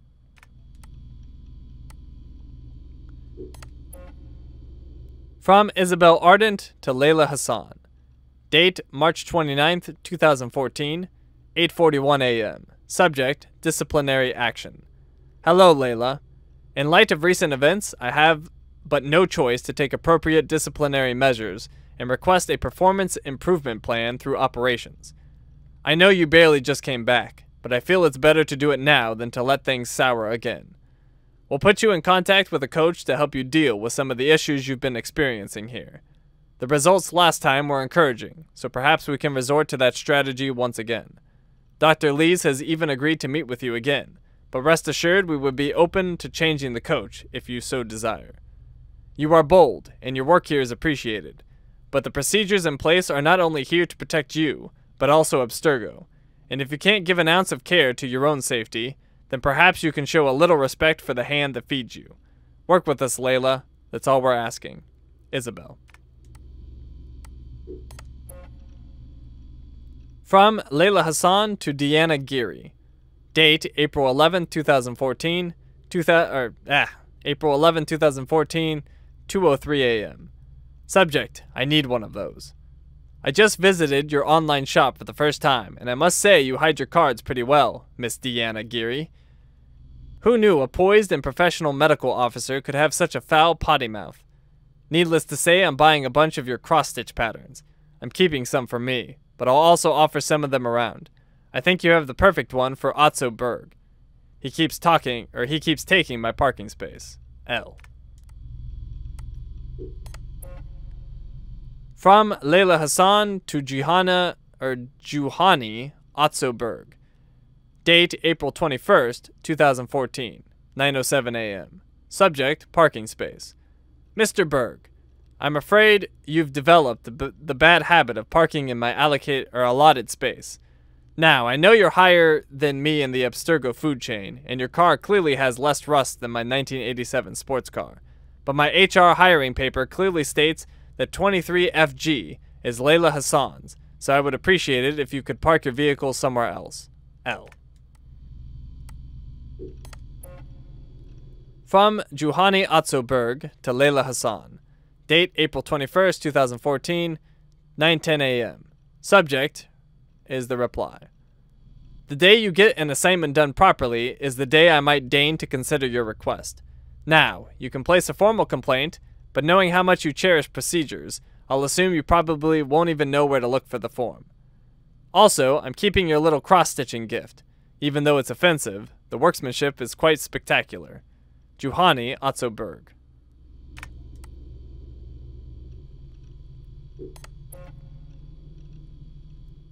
From Isabel Ardent to Layla Hassan. Date March 29th, 2014, 8:41 a.m. Subject, disciplinary action. Hello, Layla. In light of recent events, I have but no choice to take appropriate disciplinary measures and request a performance improvement plan through operations. I know you barely just came back, but I feel it's better to do it now than to let things sour again. We'll put you in contact with a coach to help you deal with some of the issues you've been experiencing here. The results last time were encouraging, so perhaps we can resort to that strategy once again. Dr. Lees has even agreed to meet with you again, but rest assured we would be open to changing the coach if you so desire. You are bold, and your work here is appreciated, but the procedures in place are not only here to protect you, but also Abstergo, and if you can't give an ounce of care to your own safety, then perhaps you can show a little respect for the hand that feeds you. Work with us, Layla. That's all we're asking. Isabel. From Layla Hassan to Deanna Geary. Date April 11, 2014, April 11, 2014, 2:03 a.m. Subject, I need one of those. I just visited your online shop for the first time, and I must say you hide your cards pretty well, Miss Deanna Geary. Who knew a poised and professional medical officer could have such a foul potty mouth? Needless to say, I'm buying a bunch of your cross-stitch patterns. I'm keeping some for me, but I'll also offer some of them around. I think you have the perfect one for Otto Berg. He keeps taking my parking space. L. From Layla Hassan to Juhani Otzoberg. Date April 21st, 2014, 9:07 a.m. Subject, parking space. Mr. Berg, I'm afraid you've developed the bad habit of parking in my allotted space. Now, I know you're higher than me in the Abstergo food chain, and your car clearly has less rust than my 1987 sports car, but my HR hiring paper clearly states that 23FG is Layla Hassan's, so I would appreciate it if you could park your vehicle somewhere else. L. From Juhani Otzoberg to Layla Hassan. Date April 21st, 2014, 9:10 a.m. Subject is the reply. The day you get an assignment done properly is the day I might deign to consider your request. Now, you can place a formal complaint, but knowing how much you cherish procedures, I'll assume you probably won't even know where to look for the form. Also, I'm keeping your little cross-stitching gift. Even though it's offensive, the workmanship is quite spectacular. Juhani Otzoberg.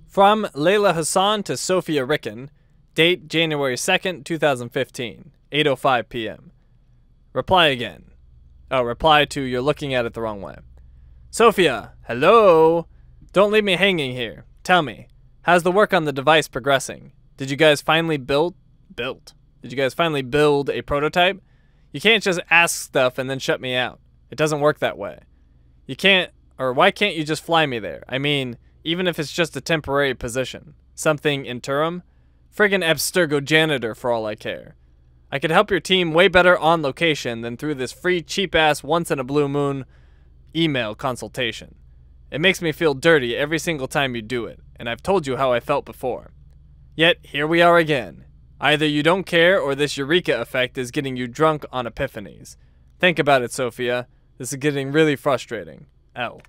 From Layla Hassan to Sophia Ricken. Date January 2nd, 2015, 8:05 p.m. Reply again. Oh, reply to you're looking at it the wrong way. Sophia, hello? Don't leave me hanging here. Tell me, how's the work on the device progressing? Did you guys finally build a prototype? You can't just ask stuff and then shut me out. It doesn't work that way. Why can't you just fly me there? I mean, even if it's just a temporary position. Something interim? Friggin' Abstergo janitor for all I care. I could help your team way better on location than through this free cheap-ass once-in-a-blue-moon email consultation. It makes me feel dirty every single time you do it, and I've told you how I felt before. Yet, here we are again. Either you don't care or this eureka effect is getting you drunk on epiphanies. Think about it, Sophia. This is getting really frustrating. L.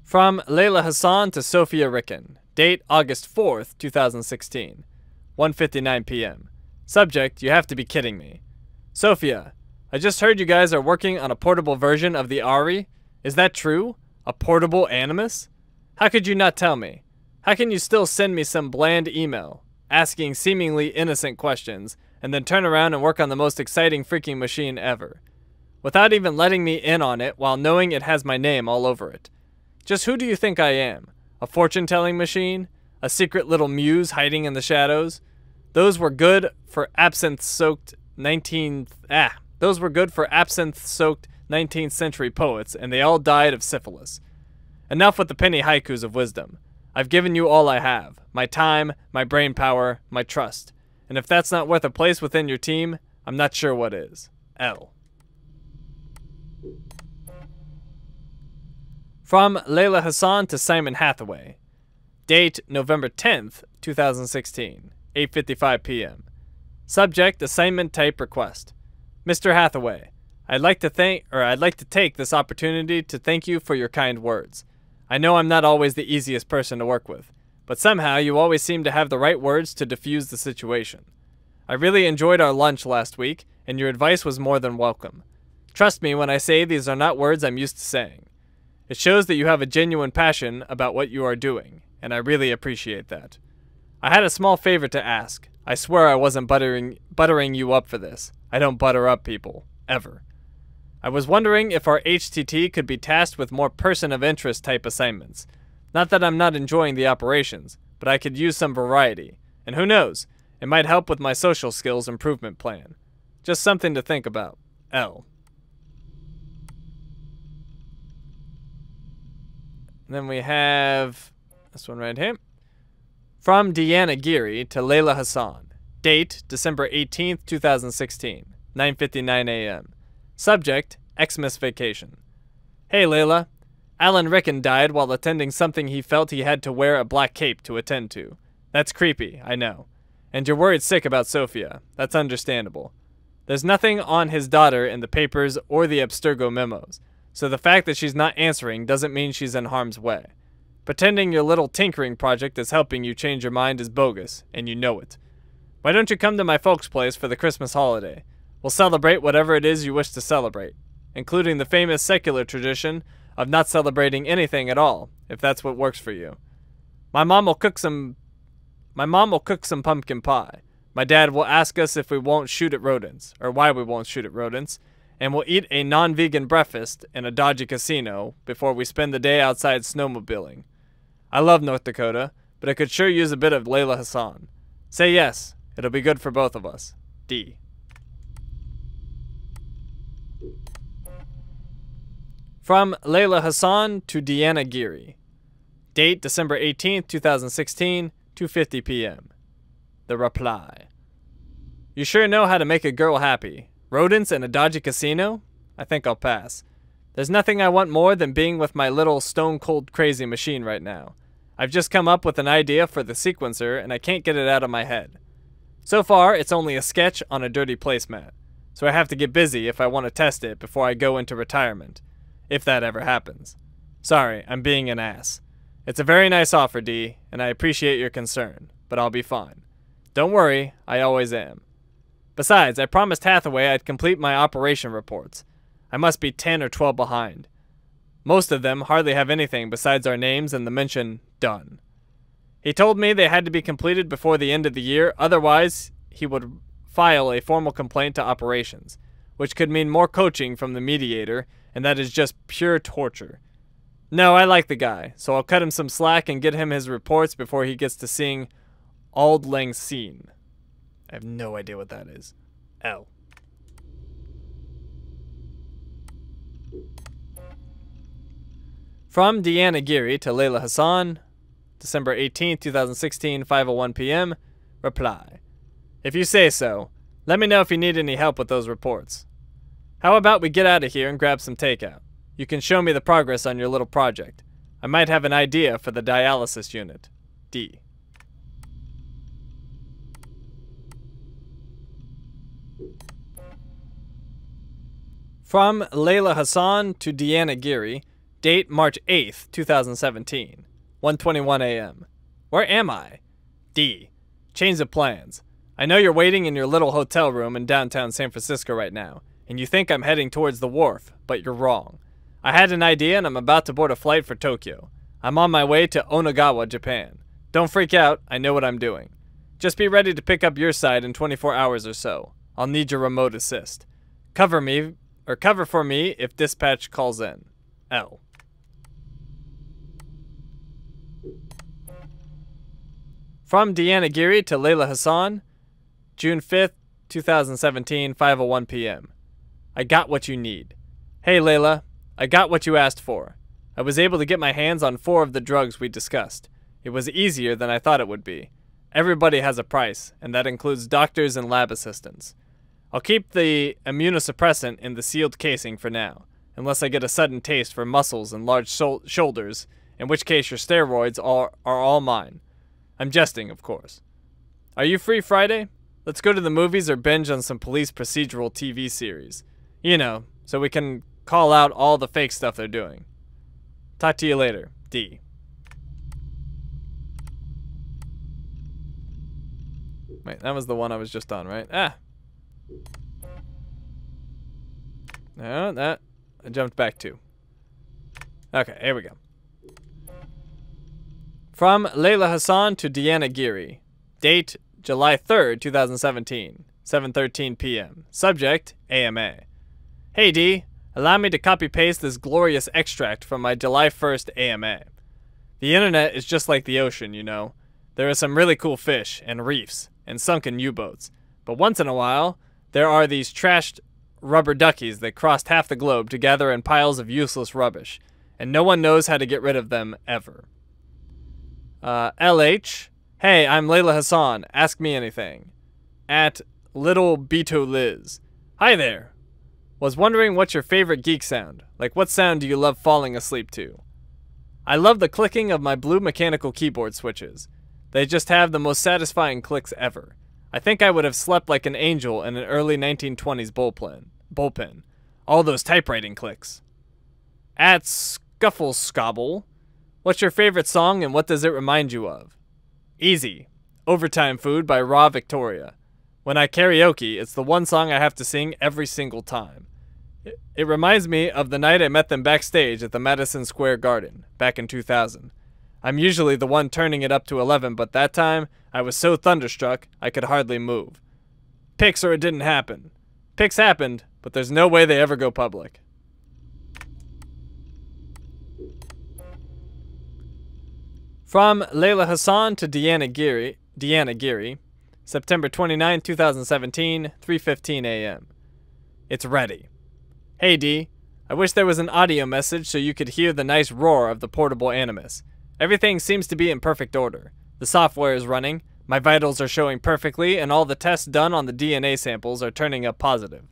From Layla Hassan to Sophia Ricken. Date August 4th, 2016. 1:59 p.m. Subject, you have to be kidding me. Sophia, I just heard you guys are working on a portable version of the Ari. Is that true? A portable Animus? How could you not tell me? How can you still send me some bland email, asking seemingly innocent questions, and then turn around and work on the most exciting freaking machine ever, without even letting me in on it while knowing it has my name all over it? Just who do you think I am? A fortune-telling machine? A secret little muse hiding in the shadows? Those were good for absinthe-soaked 19th century poets, and they all died of syphilis. Enough with the penny haikus of wisdom. I've given you all I have. My time, my brain power, my trust. And if that's not worth a place within your team, I'm not sure what is. L. From Layla Hassan to Simon Hathaway. Date November 10th, 2016. 8:55 p.m. Subject, assignment type request. Mr. Hathaway, I'd like to take this opportunity to thank you for your kind words. I know I'm not always the easiest person to work with, but somehow you always seem to have the right words to diffuse the situation. I really enjoyed our lunch last week, and your advice was more than welcome. Trust me when I say these are not words I'm used to saying. It shows that you have a genuine passion about what you are doing, and I really appreciate that. I had a small favor to ask. I swear I wasn't buttering you up for this. I don't butter up people. Ever. I was wondering if our HTT could be tasked with more person of interest type assignments. Not that I'm not enjoying the operations, but I could use some variety. And who knows, it might help with my social skills improvement plan. Just something to think about. L. And then we have this one right here. From Deanna Geary to Layla Hassan. Date December 18th, 2016. 9:59 a.m. Subject, Xmas vacation. Hey Layla, Alan Ricken died while attending something he felt he had to wear a black cape to attend to. That's creepy, I know. And you're worried sick about Sophia. That's understandable. There's nothing on his daughter in the papers or the Abstergo memos, so the fact that she's not answering doesn't mean she's in harm's way. Pretending your little tinkering project is helping you change your mind is bogus, and you know it. Why don't you come to my folks' place for the Christmas holiday? We'll celebrate whatever it is you wish to celebrate, including the famous secular tradition of not celebrating anything at all, if that's what works for you. My mom will cook some pumpkin pie. My dad will ask us if we won't shoot at rodents, or why we won't shoot at rodents, and we'll eat a non-vegan breakfast in a dodgy casino before we spend the day outside snowmobiling. I love North Dakota, but I could sure use a bit of Layla Hassan. Say yes, it'll be good for both of us. D. From Layla Hassan to Deanna Geary. Date December 18th, 2016, 2:50 p.m. The reply. You sure know how to make a girl happy. Rodents in a dodgy casino? I think I'll pass. There's nothing I want more than being with my little stone-cold crazy machine right now. I've just come up with an idea for the sequencer and I can't get it out of my head. So far, it's only a sketch on a dirty placemat, so I have to get busy if I want to test it before I go into retirement, if that ever happens. Sorry, I'm being an ass. It's a very nice offer, D, and I appreciate your concern, but I'll be fine. Don't worry, I always am. Besides, I promised Hathaway I'd complete my operation reports. I must be 10 or 12 behind. Most of them hardly have anything besides our names and the mention, done. He told me they had to be completed before the end of the year, otherwise he would file a formal complaint to operations, which could mean more coaching from the mediator, and that is just pure torture. No, I like the guy, so I'll cut him some slack and get him his reports before he gets to seeing Auld Lang Syne. I have no idea what that is. L. From Deanna Geary to Layla Hassan, December 18th, 2016, 5:01 p.m. Reply. If you say so, let me know if you need any help with those reports. How about we get out of here and grab some takeout? You can show me the progress on your little project. I might have an idea for the dialysis unit. D. From Layla Hassan to Deanna Geary. Date March 8th, 2017. 1:21 a.m. Where am I? D. Change of plans. I know you're waiting in your little hotel room in downtown San Francisco right now, and you think I'm heading towards the wharf, but you're wrong. I had an idea and I'm about to board a flight for Tokyo. I'm on my way to Onagawa, Japan. Don't freak out, I know what I'm doing. Just be ready to pick up your side in 24 hours or so. I'll need your remote assist. Cover for me if dispatch calls in. L. From Deanna Geary to Layla Hassan. June 5th, 2017, 5:01 p.m. I got what you need. Hey Layla, I got what you asked for. I was able to get my hands on 4 of the drugs we discussed. It was easier than I thought it would be. Everybody has a price, and that includes doctors and lab assistants. I'll keep the immunosuppressant in the sealed casing for now, unless I get a sudden taste for muscles and large shoulders, in which case your steroids are all mine. I'm jesting, of course. Are you free Friday? Let's go to the movies or binge on some police procedural TV series. You know, so we can call out all the fake stuff they're doing. Talk to you later. D. Wait, that was the one I was just on, right? Ah. No, that I jumped back to. Okay, here we go. From Layla Hassan to Deanna Geary. Date July 3rd, 2017. 7:13 p.m. Subject AMA. Hey D, allow me to copy-paste this glorious extract from my July 1st AMA. The internet is just like the ocean, you know. There are some really cool fish and reefs and sunken U-boats. But once in a while, there are these trashed rubber duckies that crossed half the globe to gather in piles of useless rubbish, and no one knows how to get rid of them ever. LH, hey, I'm Layla Hassan, ask me anything. At Little Beto Liz, hi there. Was wondering what's your favorite geek sound? Like what sound do you love falling asleep to? I love the clicking of my blue mechanical keyboard switches. They just have the most satisfying clicks ever. I think I would have slept like an angel in an early 1920s bullpen. All those typewriting clicks. At Scuffle Scobble, what's your favorite song and what does it remind you of? Easy. Overtime Food by Raw Victoria. When I karaoke, it's the one song I have to sing every single time. It reminds me of the night I met them backstage at the Madison Square Garden, back in 2000. I'm usually the one turning it up to 11, but that time, I was so thunderstruck, I could hardly move. Pics or it didn't happen. Pics happened, but there's no way they ever go public. From Layla Hassan to Deanna Geary, September 29, 2017, 3:15 a.m. It's ready. Hey D, I wish there was an audio message so you could hear the nice roar of the portable Animus. Everything seems to be in perfect order. The software is running, my vitals are showing perfectly, and all the tests done on the DNA samples are turning up positive.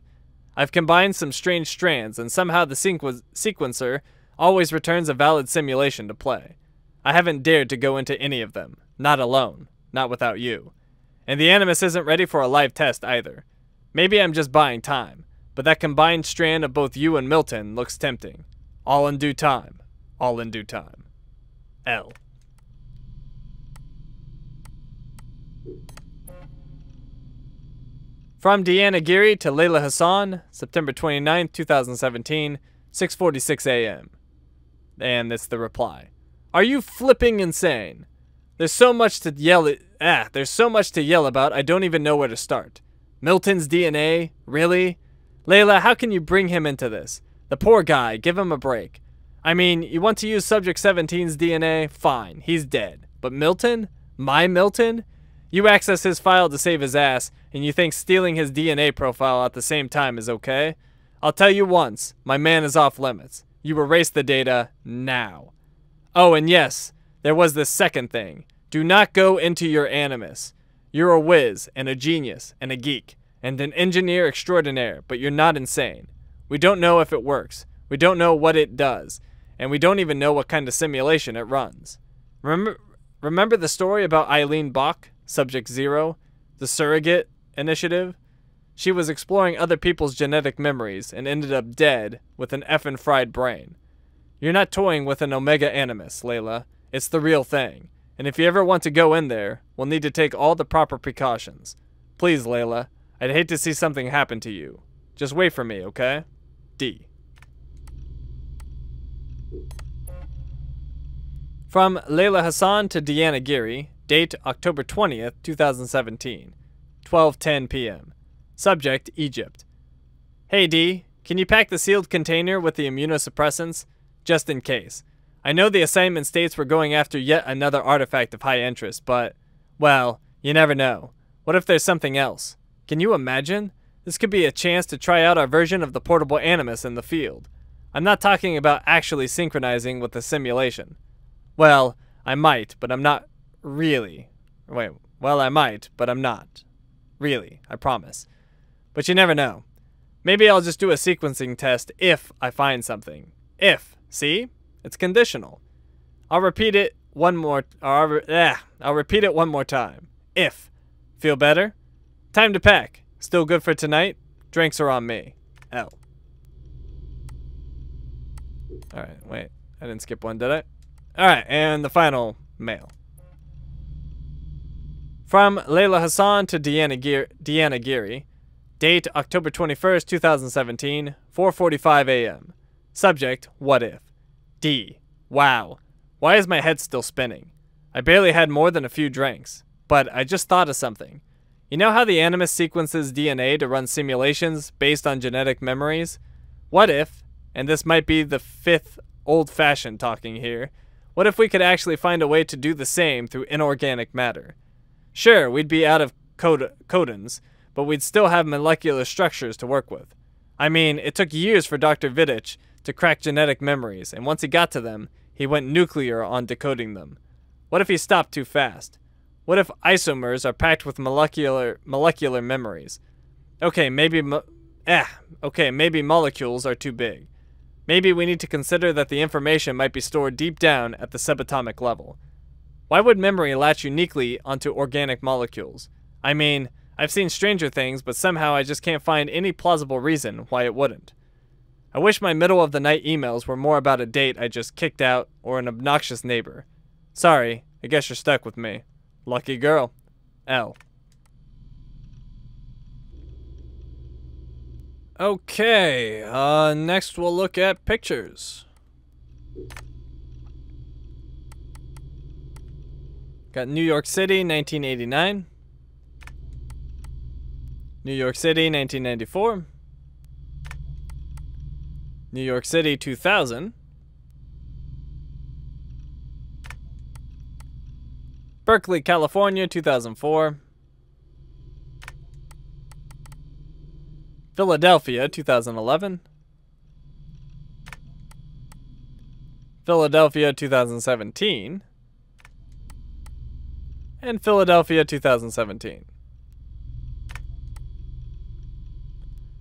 I've combined some strange strands, and somehow the sequencer always returns a valid simulation to play. I haven't dared to go into any of them. Not alone. Not without you. And the Animus isn't ready for a live test either. Maybe I'm just buying time, but that combined strand of both you and Milton looks tempting. All in due time. All in due time. L. From Deanna Geary to Layla Hassan, September 29, 2017, 6:46 a.m. And it's the reply. Are you flipping insane? There's so much to yell about, I don't even know where to start. Milton's DNA? Really? Layla, how can you bring him into this? The poor guy, give him a break. I mean, you want to use Subject 17's DNA? Fine, he's dead. But Milton? My Milton? You access his file to save his ass, and you think stealing his DNA profile at the same time is okay? I'll tell you once, my man is off limits. You erase the data now. Oh, and yes, there was this second thing. Do not go into your Animus. You're a whiz, and a genius, and a geek, and an engineer extraordinaire, but you're not insane. We don't know if it works. We don't know what it does. and we don't even know what kind of simulation it runs. Remember the story about Eileen Bach, Subject Zero, the surrogate initiative? She was exploring other people's genetic memories and ended up dead with an effing fried brain. You're not toying with an Omega Animus, Layla. It's the real thing. And if you ever want to go in there, we'll need to take all the proper precautions. Please, Layla, I'd hate to see something happen to you. Just wait for me, okay? D. From Layla Hassan to Deanna Geary, date October 20th, 2017, 12:10 p.m. Subject, Egypt. Hey D, can you pack the sealed container with the immunosuppressants? Just in case. I know the assignment states we're going after yet another artifact of high interest, but, well, you never know. What if there's something else? Can you imagine? This could be a chance to try out our version of the portable Animus in the field. I'm not talking about actually synchronizing with the simulation. Well, I might, but I'm not really. I might, but I'm not. Really, I promise. But you never know. Maybe I'll just do a sequencing test if I find something. If. See? It's conditional. I'll repeat it one more time. If. Feel better? Time to pack. Still good for tonight? Drinks are on me. L. Alright, wait. I didn't skip one, did I? Alright, and the final mail. From Layla Hassan to Deanna Geary. Date October 21st, 2017, 4:45 a.m. Subject, what if? D. Wow. Why is my head still spinning? I barely had more than a few drinks. But I just thought of something. You know how the Animus sequences DNA to run simulations based on genetic memories? What if, and this might be the fifth old-fashioned talking here, what if we could actually find a way to do the same through inorganic matter? Sure, we'd be out of codons, but we'd still have molecular structures to work with. I mean, it took years for Dr. Vidich to crack genetic memories, and once he got to them, he went nuclear on decoding them. What if he stopped too fast? What if isomers are packed with molecular memories? Okay, maybe molecules are too big. Maybe we need to consider that the information might be stored deep down at the subatomic level. Why would memory latch uniquely onto organic molecules? I mean, I've seen stranger things, but somehow I just can't find any plausible reason why it wouldn't. I wish my middle-of-the-night emails were more about a date I just kicked out or an obnoxious neighbor. Sorry, I guess you're stuck with me. Lucky girl. L. Okay, next we'll look at pictures. Got New York City, 1989. New York City, 1994. New York City, 2000. Berkeley, California, 2004. Philadelphia, 2011. Philadelphia, 2017. And Philadelphia, 2017.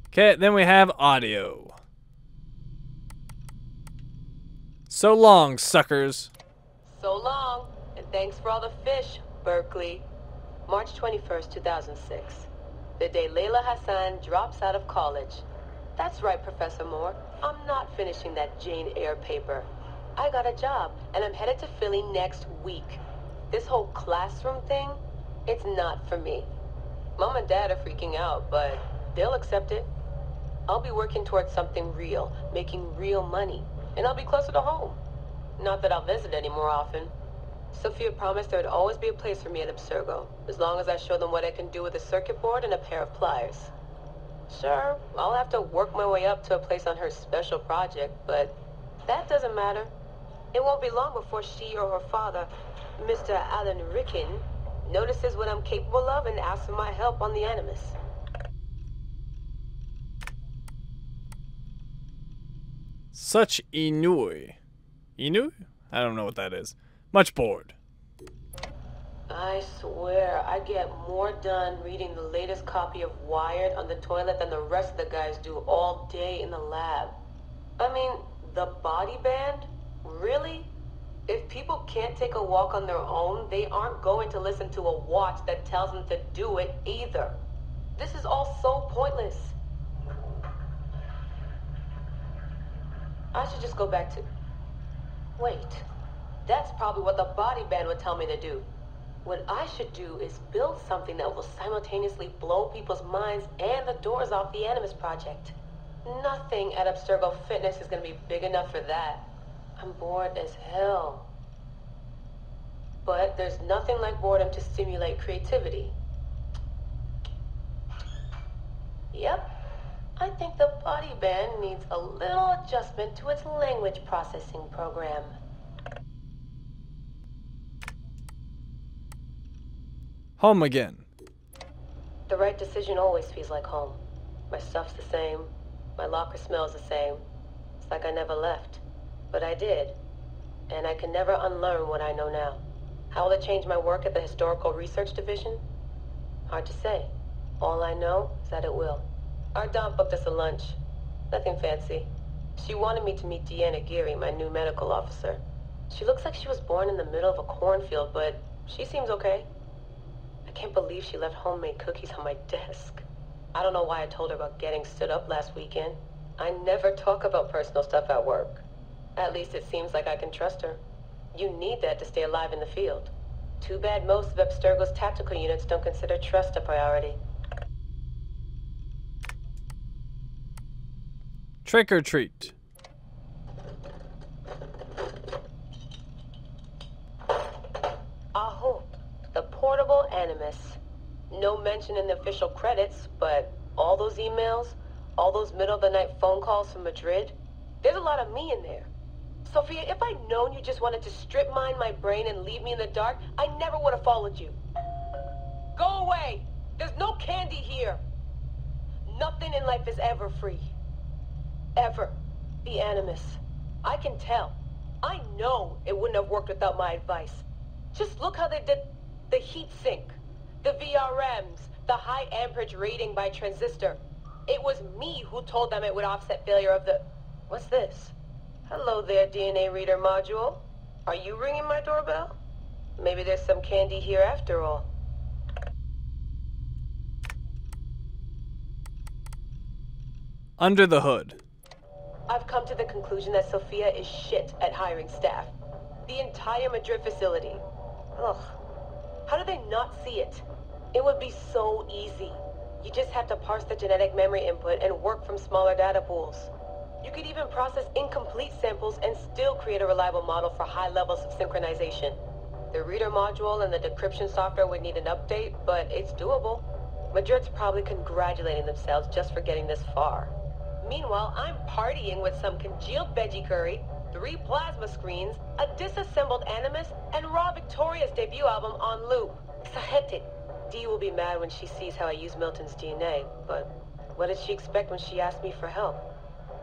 Okay, then we have audio. So long, suckers. So long, and thanks for all the fish, Berkeley. March 21st, 2006. The day Layla Hassan drops out of college. That's right, Professor Moore. I'm not finishing that Jane Eyre paper. I got a job, and I'm headed to Philly next week. This whole classroom thing, it's not for me. Mom and Dad are freaking out, but they'll accept it. I'll be working towards something real, making real money, and I'll be closer to home. Not that I'll visit any more often. Sophia promised there'd always be a place for me at Abstergo, as long as I show them what I can do with a circuit board and a pair of pliers. Sure, I'll have to work my way up to a place on her special project, but that doesn't matter. It won't be long before she or her father, Mr. Alan Ricken, notices what I'm capable of and asks for my help on the Animus. Such ennui. Ennui? I don't know what that is. Much bored. I swear, I get more done reading the latest copy of Wired on the toilet than the rest of the guys do all day in the lab. I mean, the body band? Really? If people can't take a walk on their own, they aren't going to listen to a watch that tells them to do it either. This is all so pointless. I should just go back to... Wait. That's probably what the body band would tell me to do. What I should do is build something that will simultaneously blow people's minds and the doors off the Animus Project. Nothing at Abstergo Fitness is going to be big enough for that. I'm bored as hell. But there's nothing like boredom to stimulate creativity. Yep. I think the body band needs a little adjustment to its language processing program. Home again. The right decision always feels like home. My stuff's the same. My locker smells the same. It's like I never left. But I did. And I can never unlearn what I know now. How will it change my work at the Historical Research Division? Hard to say. All I know is that it will. Our Dom booked us a lunch. Nothing fancy. She wanted me to meet Deanna Geary, my new medical officer. She looks like she was born in the middle of a cornfield, but she seems okay. I can't believe she left homemade cookies on my desk. I don't know why I told her about getting stood up last weekend. I never talk about personal stuff at work. At least it seems like I can trust her. You need that to stay alive in the field. Too bad most of Abstergo's tactical units don't consider trust a priority. Trick or treat. Aho, the portable Animus. No mention in the official credits, but all those emails, all those middle-of-the-night phone calls from Madrid, there's a lot of me in there. Sophia, if I'd known you just wanted to strip mine my brain and leave me in the dark, I never would have followed you. Go away! There's no candy here! Nothing in life is ever free. Ever. The Animus. I can tell. I know it wouldn't have worked without my advice. Just look how they did the heat sink, the VRMs, the high amperage rating by transistor. It was me who told them it would offset failure of the... What's this? Hello there, DNA reader module. Are you ringing my doorbell? Maybe there's some candy here after all. Under the hood. I've come to the conclusion that Sophia is shit at hiring staff. The entire Madrid facility. Ugh. How do they not see it? It would be so easy. You just have to parse the genetic memory input and work from smaller data pools. You could even process incomplete samples and still create a reliable model for high levels of synchronization. The reader module and the decryption software would need an update, but it's doable. Madrid's probably congratulating themselves just for getting this far. Meanwhile, I'm partying with some congealed veggie curry, 3 plasma screens, a disassembled Animus, and Raw Victoria's debut album on loop. Sahete. Dee will be mad when she sees how I use Milton's DNA, but what did she expect when she asked me for help?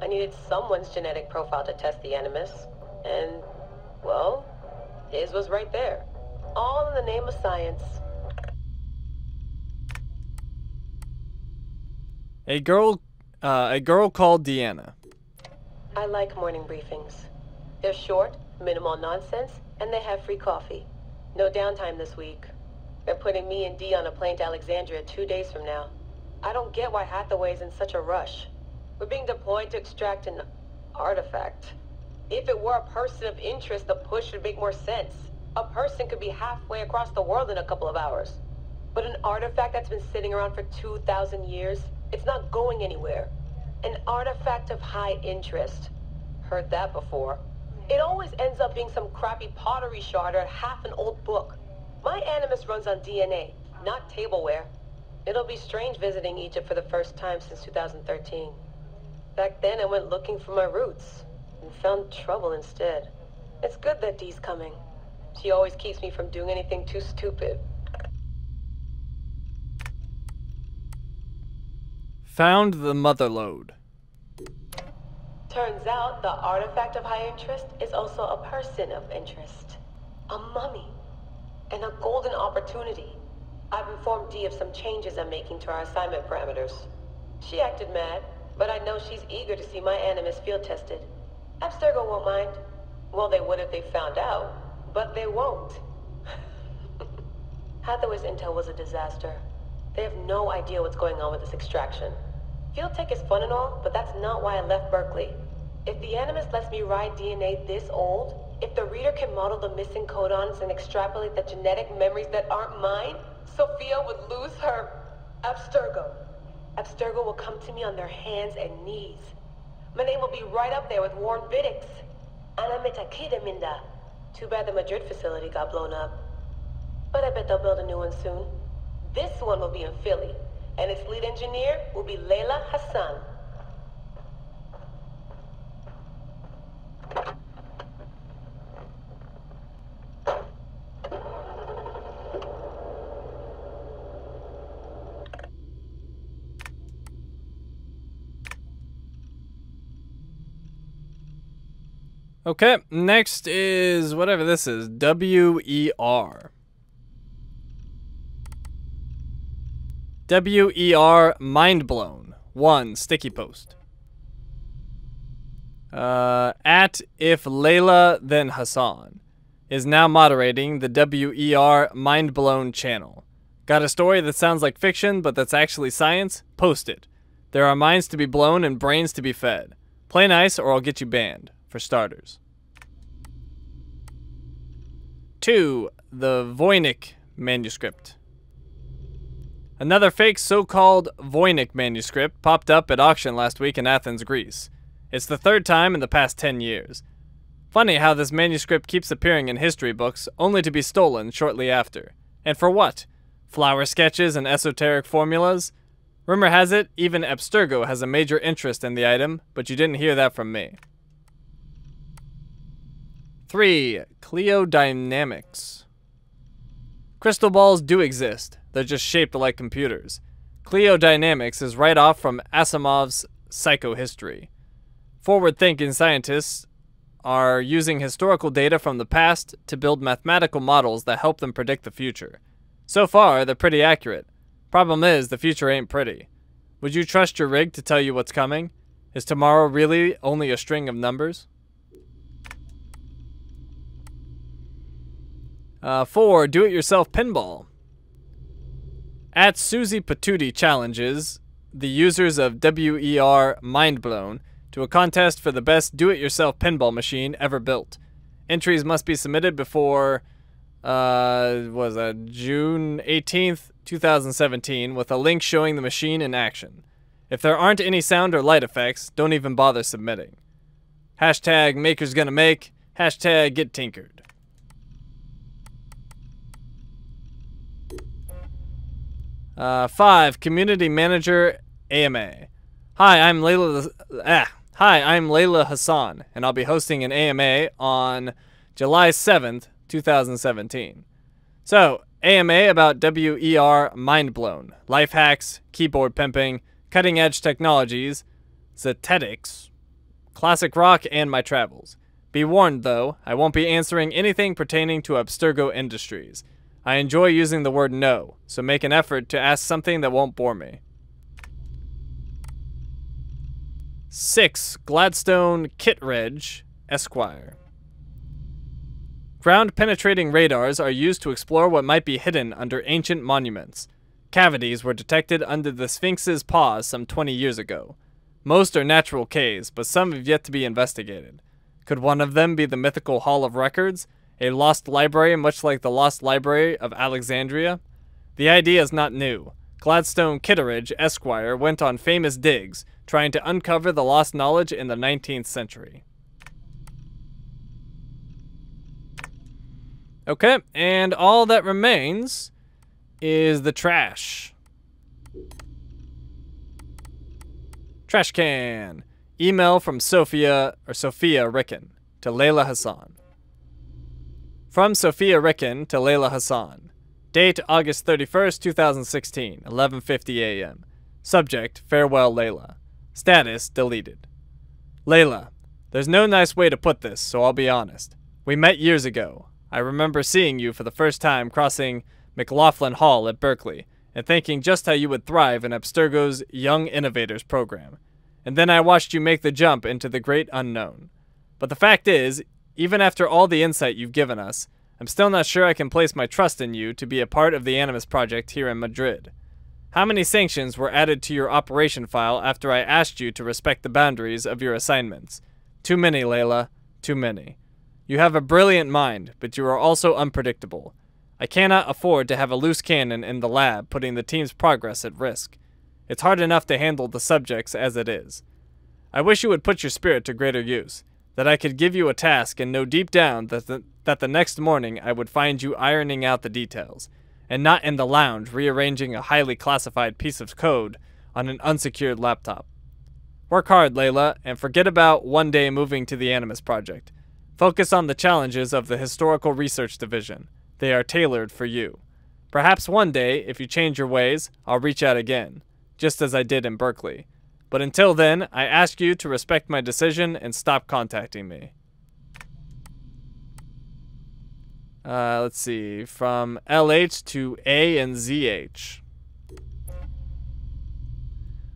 I needed someone's genetic profile to test the Animus, and, well, his was right there. All in the name of science. A girl called Deanna. I like morning briefings. They're short, minimal nonsense, and they have free coffee. No downtime this week. They're putting me and Dee on a plane to Alexandria 2 days from now. I don't get why Hathaway's in such a rush. We're being deployed to extract an artifact. If it were a person of interest, the push would make more sense. A person could be halfway across the world in a couple of hours. But an artifact that's been sitting around for 2,000 years, it's not going anywhere. An artifact of high interest. Heard that before. It always ends up being some crappy pottery shard or half an old book. My Animus runs on DNA, not tableware. It'll be strange visiting Egypt for the first time since 2013. Back then, I went looking for my roots, and found trouble instead. It's good that Dee's coming. She always keeps me from doing anything too stupid. Found the mother lode. Turns out the artifact of high interest is also a person of interest. A mummy. And a golden opportunity. I've informed Dee of some changes I'm making to our assignment parameters. She acted mad, but I know she's eager to see my Animus field tested. Abstergo won't mind. Well, they would if they found out, but they won't. Hathaway's intel was a disaster. They have no idea what's going on with this extraction. Field tech is fun and all, but that's not why I left Berkeley. If the Animus lets me ride DNA this old, if the reader can model the missing codons and extrapolate the genetic memories that aren't mine, Sophia would lose her Abstergo. Abstergo will come to me on their hands and knees. My name will be right up there with Warren Viddick's. Ana Metakida Minda. Too bad the Madrid facility got blown up. But I bet they'll build a new one soon. This one will be in Philly, and its lead engineer will be Layla Hassan. Okay, next is whatever this is, WER. WER Mind Blown. 1 sticky post. At If Layla Then Hassan is now moderating the WER Mind Blown channel. Got a story that sounds like fiction, but that's actually science? Post it. There are minds to be blown and brains to be fed. Play nice or I'll get you banned, for starters. 2. The Voynich manuscript. Another fake so-called Voynich manuscript popped up at auction last week in Athens, Greece. It's the 3rd time in the past 10 years. Funny how this manuscript keeps appearing in history books, only to be stolen shortly after. And for what? Flower sketches and esoteric formulas? Rumor has it, even Abstergo has a major interest in the item, but you didn't hear that from me. 3. Cleodynamics. Crystal balls do exist. They're just shaped like computers. Cleodynamics is right off from Asimov's psychohistory. Forward-thinking scientists are using historical data from the past to build mathematical models that help them predict the future. So far, they're pretty accurate. Problem is, the future ain't pretty. Would you trust your rig to tell you what's coming? Is tomorrow really only a string of numbers? 4. Do-it-yourself pinball. At Susie Patootie challenges the users of WER Mindblown to a contest for the best do-it-yourself pinball machine ever built. Entries must be submitted before June 18th, 2017 with a link showing the machine in action. If there aren't any sound or light effects, don't even bother submitting. Hashtag maker's gonna make, hashtag get tinkered. 5. Community Manager AMA. Hi, I'm Layla Hassan, and I'll be hosting an AMA on July 7th, 2017. So, AMA about WER Mindblown, life hacks, keyboard pimping, cutting-edge technologies, Zetetics, classic rock, and my travels. Be warned, though, I won't be answering anything pertaining to Abstergo Industries. I enjoy using the word no, so make an effort to ask something that won't bore me. 6. Gladstone Kittredge, Esquire. Ground-penetrating radars are used to explore what might be hidden under ancient monuments. Cavities were detected under the Sphinx's paws some 20 years ago. Most are natural caves, but some have yet to be investigated. Could one of them be the mythical Hall of Records? A lost library much like the Lost Library of Alexandria? The idea is not new. Gladstone Kittredge, Esquire, went on famous digs, trying to uncover the lost knowledge in the 19th century. Okay, and all that remains is the trash. Trash can. Email from Sophia Ricken to Layla Hassan. From Sophia Ricken to Layla Hassan. Date August 31st, 2016, 11:50 a.m. Subject, farewell Layla. Status, deleted. Layla, there's no nice way to put this, so I'll be honest. We met years ago. I remember seeing you for the first time crossing McLaughlin Hall at Berkeley and thinking just how you would thrive in Abstergo's Young Innovators program. And then I watched you make the jump into the great unknown. But the fact is, even after all the insight you've given us, I'm still not sure I can place my trust in you to be a part of the Animus Project here in Madrid. How many sanctions were added to your operation file after I asked you to respect the boundaries of your assignments? Too many, Layla. Too many. You have a brilliant mind, but you are also unpredictable. I cannot afford to have a loose cannon in the lab putting the team's progress at risk. It's hard enough to handle the subjects as it is. I wish you would put your spirit to greater use, that I could give you a task and know deep down that the next morning I would find you ironing out the details, and not in the lounge rearranging a highly classified piece of code on an unsecured laptop. Work hard, Layla, and forget about one day moving to the Animus Project. Focus on the challenges of the Historical Research Division. They are tailored for you. Perhaps one day, if you change your ways, I'll reach out again, just as I did in Berkeley. But until then, I ask you to respect my decision and stop contacting me. Let's see, from LH to A and ZH.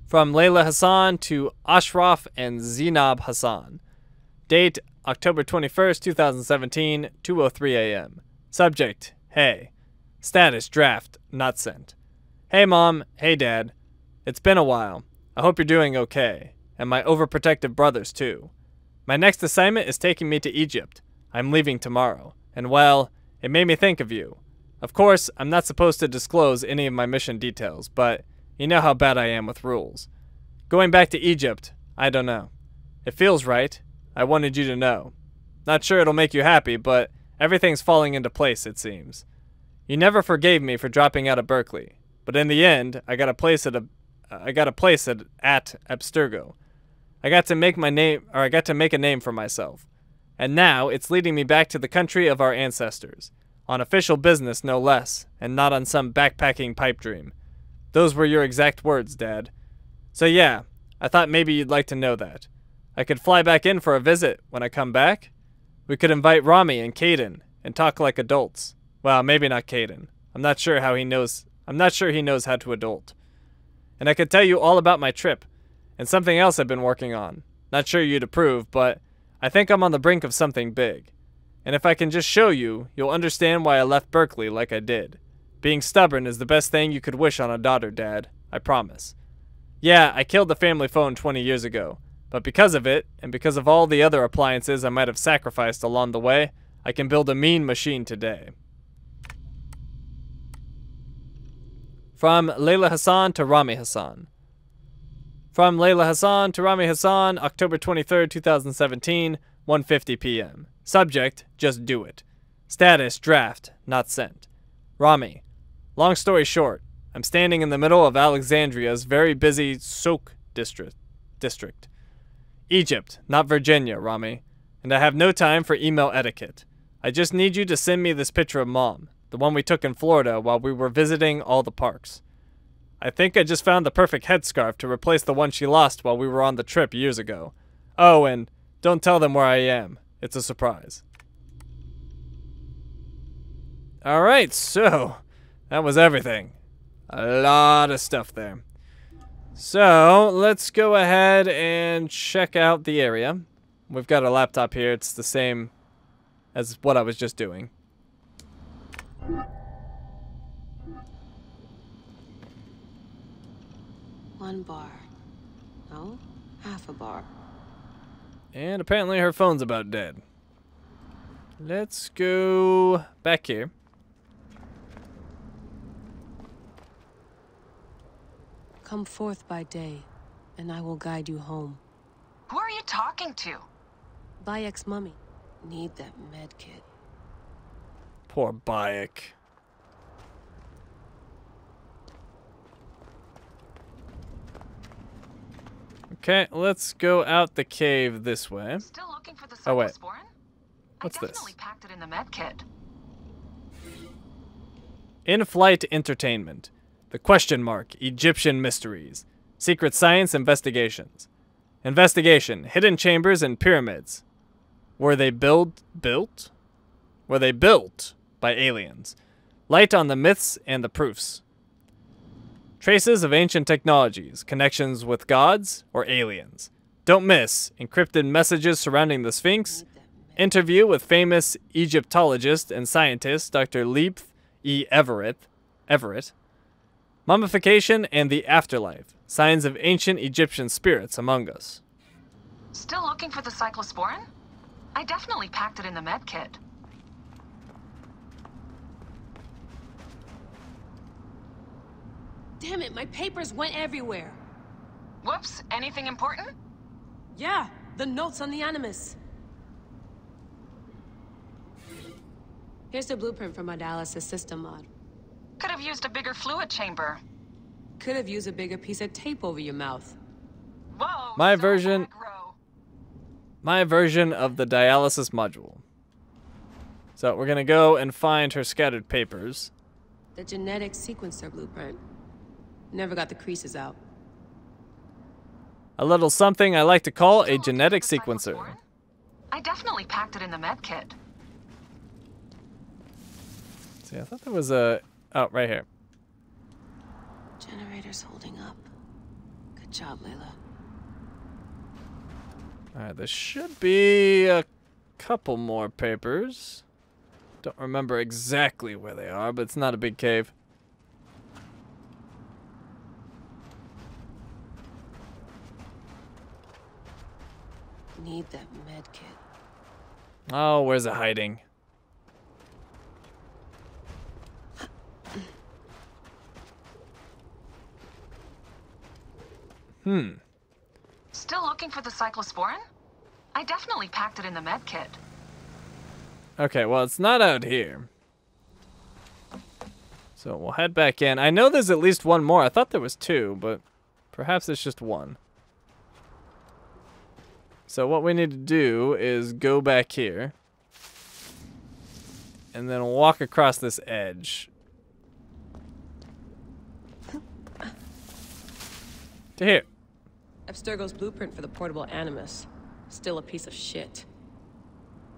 From Layla Hassan to Ashraf and Zinab Hassan. Date, October 21st, 2017, 2:03 a.m. Subject, hey. Status, draft, not sent. Hey Mom, hey Dad. It's been a while. I hope you're doing okay. And my overprotective brothers too. My next assignment is taking me to Egypt. I'm leaving tomorrow. And well, it made me think of you. Of course, I'm not supposed to disclose any of my mission details, but you know how bad I am with rules. Going back to Egypt, I don't know. It feels right. I wanted you to know. Not sure it'll make you happy, but everything's falling into place, it seems. You never forgave me for dropping out of Berkeley, but in the end, I got a place at Abstergo. I got to make a name for myself. And now it's leading me back to the country of our ancestors, on official business no less, and not on some backpacking pipe dream. Those were your exact words, Dad. So yeah, I thought maybe you'd like to know that. I could fly back in for a visit when I come back. We could invite Rami and Caden and talk like adults. Well, maybe not Caden. I'm not sure he knows how to adult. And I could tell you all about my trip and something else I've been working on. Not sure you'd approve, but I think I'm on the brink of something big. And if I can just show you, you'll understand why I left Berkeley like I did. Being stubborn is the best thing you could wish on a daughter, Dad. I promise. Yeah, I killed the family phone 20 years ago. But because of it, and because of all the other appliances I might have sacrificed along the way, I can build a mean machine today. From Layla Hassan to Rami Hassan. From Layla Hassan to Rami Hassan, October 23rd, 2017, 1:50 p.m. Subject, just do it. Status, draft, not sent. Rami. Long story short, I'm standing in the middle of Alexandria's very busy Souk district. Egypt, not Virginia, Rami. And I have no time for email etiquette. I just need you to send me this picture of Mom, the one we took in Florida while we were visiting all the parks. I think I just found the perfect headscarf to replace the one she lost while we were on the trip years ago. Oh, and don't tell them where I am. It's a surprise. Alright, so that was everything. A lot of stuff there. So, let's go ahead and check out the area. We've got a laptop here. It's the same as what I was just doing. One bar. No, half a bar. And apparently her phone's about dead. Let's go back here. Come forth by day, and I will guide you home. Who are you talking to? Bayek's mummy. Need that med kit. Poor Bayek. Okay, let's go out the cave this way. Still looking for the Oh, wait. cephalosporin? What's I this? definitely packed it in the med kit. In-flight entertainment. The question mark. Egyptian mysteries. Secret science investigations. Investigation. Hidden chambers and pyramids. Were they built? Were they built by aliens? Light on the myths and the proofs. Traces of ancient technologies. Connections with gods or aliens. Don't miss. Encrypted messages surrounding the Sphinx. Interview with famous Egyptologist and scientist Dr. Leith E. Everett. Mummification and the afterlife. Signs of ancient Egyptian spirits among us. Still looking for the cyclosporin? I definitely packed it in the med kit. Damn it, my papers went everywhere. Whoops, anything important? Yeah, the notes on the Animus. Here's the blueprint for my dialysis system mod. Could have used a bigger fluid chamber. Could have used a bigger piece of tape over your mouth. Whoa, My so version aggro. of the dialysis module. So we're gonna go and find her scattered papers. The genetic sequencer blueprint. Never got the creases out. A little something I like to call Still a looking genetic for the sequencer. cyclosporin? I definitely packed it in the med kit. See, I thought there was a... Oh, right here. Generator's holding up. Good job, Layla. Alright, there should be a couple more papers. Don't remember exactly where they are, but it's not a big cave. Need that med kit. Oh, where's it hiding? Still looking for the cyclosporin? I definitely packed it in the med kit. Okay, well, it's not out here. So we'll head back in. I know there's at least one more. I thought there was two, but perhaps it's just one. So what we need to do is go back here. And then walk across this edge. To here. Abstergo's blueprint for the portable Animus. Still a piece of shit.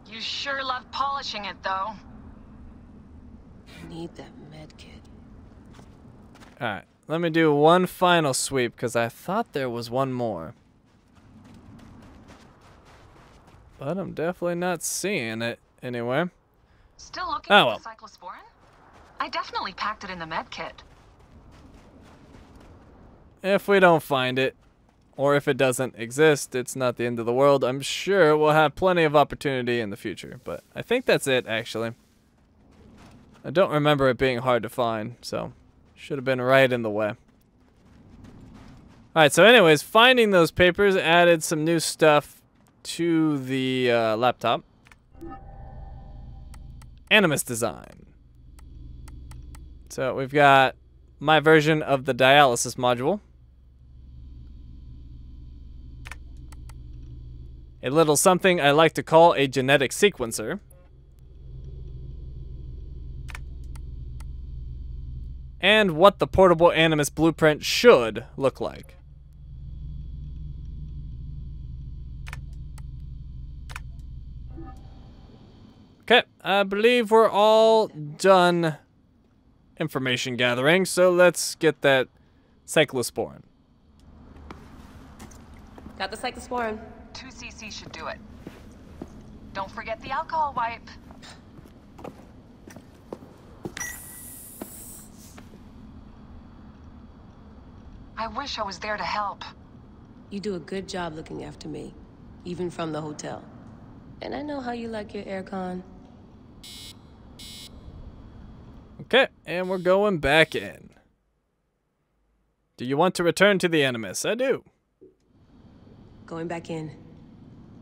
You sure love polishing it, though. Need that med kit. Alright, let me do one final sweep, because I thought there was one more. But I'm definitely not seeing it anywhere. Still looking Oh, for well. the cyclosporin? I definitely packed it in the med kit. If we don't find it, or if it doesn't exist, it's not the end of the world. I'm sure we'll have plenty of opportunity in the future, but I think that's it, actually. I don't remember it being hard to find, so should have been right in the way. Alright, so anyways, finding those papers added some new stuff to the laptop. Animus design. So we've got my version of the dialysis module. A little something I like to call a genetic sequencer. And what the portable Animus blueprint should look like. Okay, I believe we're all done information gathering, so let's get that cyclosporin. Got the cyclosporin. 2 cc should do it. Don't forget the alcohol wipe. I wish I was there to help. You do a good job looking after me, even from the hotel. And I know how you like your aircon. Okay, and we're going back in. Do you want to return to the Animus? I do. Going back in.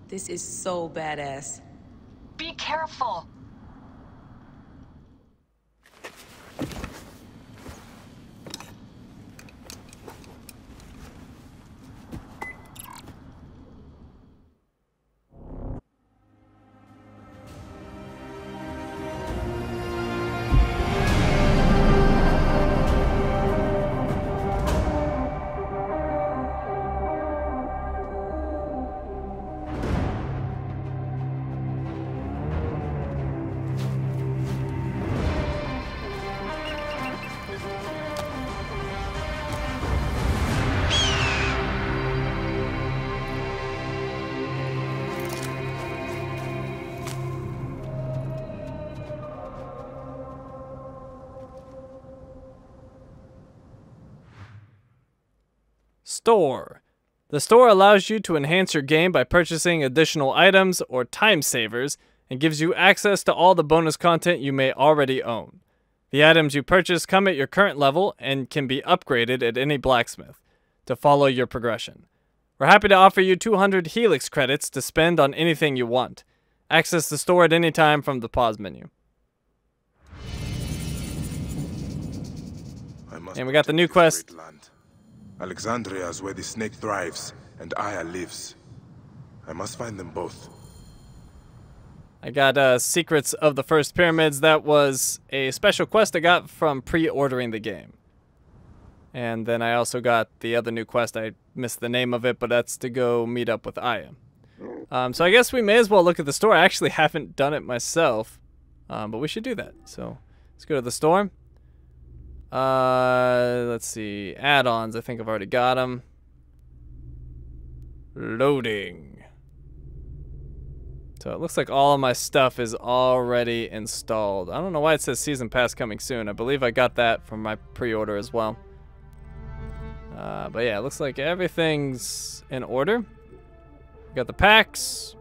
This is so badass. Be careful. Store. The store allows you to enhance your game by purchasing additional items or time savers and gives you access to all the bonus content you may already own. The items you purchase come at your current level and can be upgraded at any blacksmith to follow your progression. We're happy to offer you 200 Helix credits to spend on anything you want. Access the store at any time from the pause menu. And we got the new quest. Alexandria is where the snake thrives, and Aya lives. I must find them both. I got Secrets of the First Pyramids. That was a special quest I got from pre-ordering the game. And then I also got the other new quest. I missed the name of it, but that's to go meet up with Aya. So I guess we may as well look at the store. I actually haven't done it myself, but we should do that. So let's go to the store. Let's see. Add-ons. I think I've already got them. Loading. So it looks like all of my stuff is already installed. I don't know why it says Season Pass coming soon. I believe I got that from my pre-order as well. But yeah, it looks like everything's in order. We got the packs.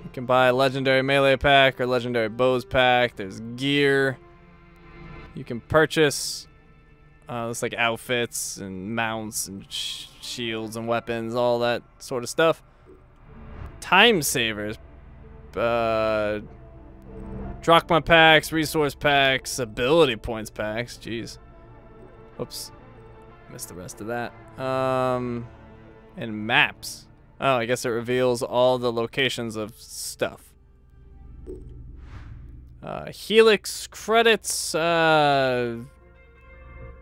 You can buy a Legendary Melee pack or Legendary Bows pack. There's gear. You can purchase, looks like outfits and mounts and shields and weapons, all that sort of stuff. Time savers, drachma packs, resource packs, ability points packs. Jeez, oops, missed the rest of that. And maps. Oh, I guess it reveals all the locations of stuff. Helix credits,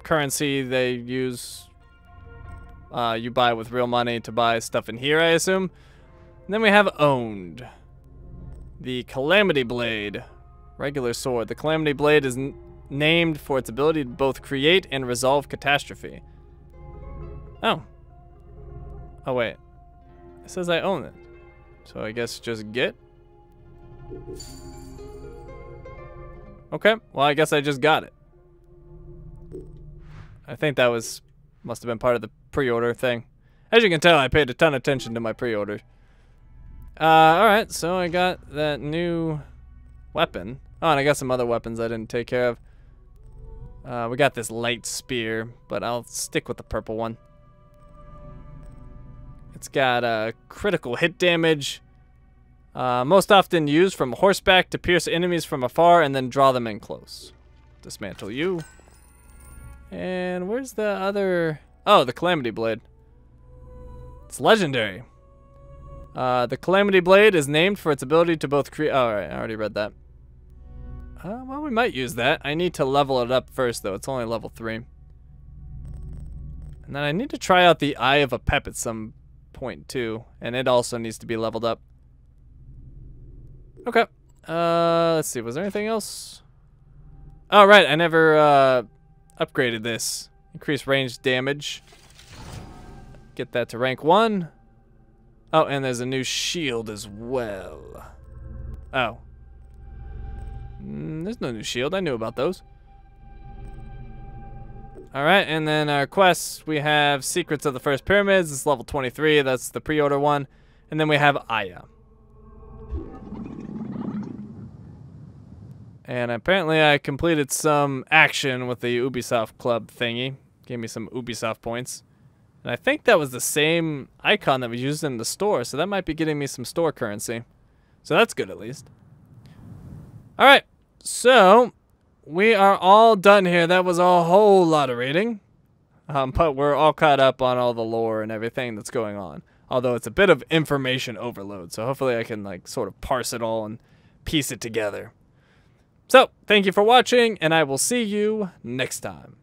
currency they use, you buy with real money to buy stuff in here, I assume. And then we have owned. The Calamity Blade, regular sword. The Calamity Blade is named for its ability to both create and resolve catastrophe. Oh. Oh, wait. It says I own it. So I guess just get. Okay, well, I guess I just got it. I think that must have been part of the pre-order thing. As you can tell, I paid a ton of attention to my pre-order. Alright, so I got that new weapon. Oh, and I got some other weapons I didn't take care of. We got this light spear, but I'll stick with the purple one. It's got critical hit damage. Most often used from horseback to pierce enemies from afar and then draw them in close. Dismantle you. And where's the other... Oh, the Calamity Blade. It's legendary. The Calamity Blade is named for its ability to both create... Oh, alright, I already read that. Well, we might use that. I need to level it up first, though. It's only level 3. And then I need to try out the Eye of a Pep at some point, too. And it also needs to be leveled up. Okay. Let's see. Was there anything else? Oh, right. I never upgraded this. Increase range damage. Get that to rank 1. Oh, and there's a new shield as well. Oh. There's no new shield. I knew about those. Alright, and then our quests, we have Secrets of the First Pyramids. It's level 23. That's the pre-order one. And then we have Aya. And apparently I completed some action with the Ubisoft Club thingy. Gave me some Ubisoft points. And I think that was the same icon that we used in the store, so that might be getting me some store currency. So that's good at least. Alright, so we are all done here. That was a whole lot of reading. But we're all caught up on all the lore and everything that's going on. Although it's a bit of information overload, so hopefully I can like sort of parse it all and piece it together. So, thank you for watching, and I will see you next time.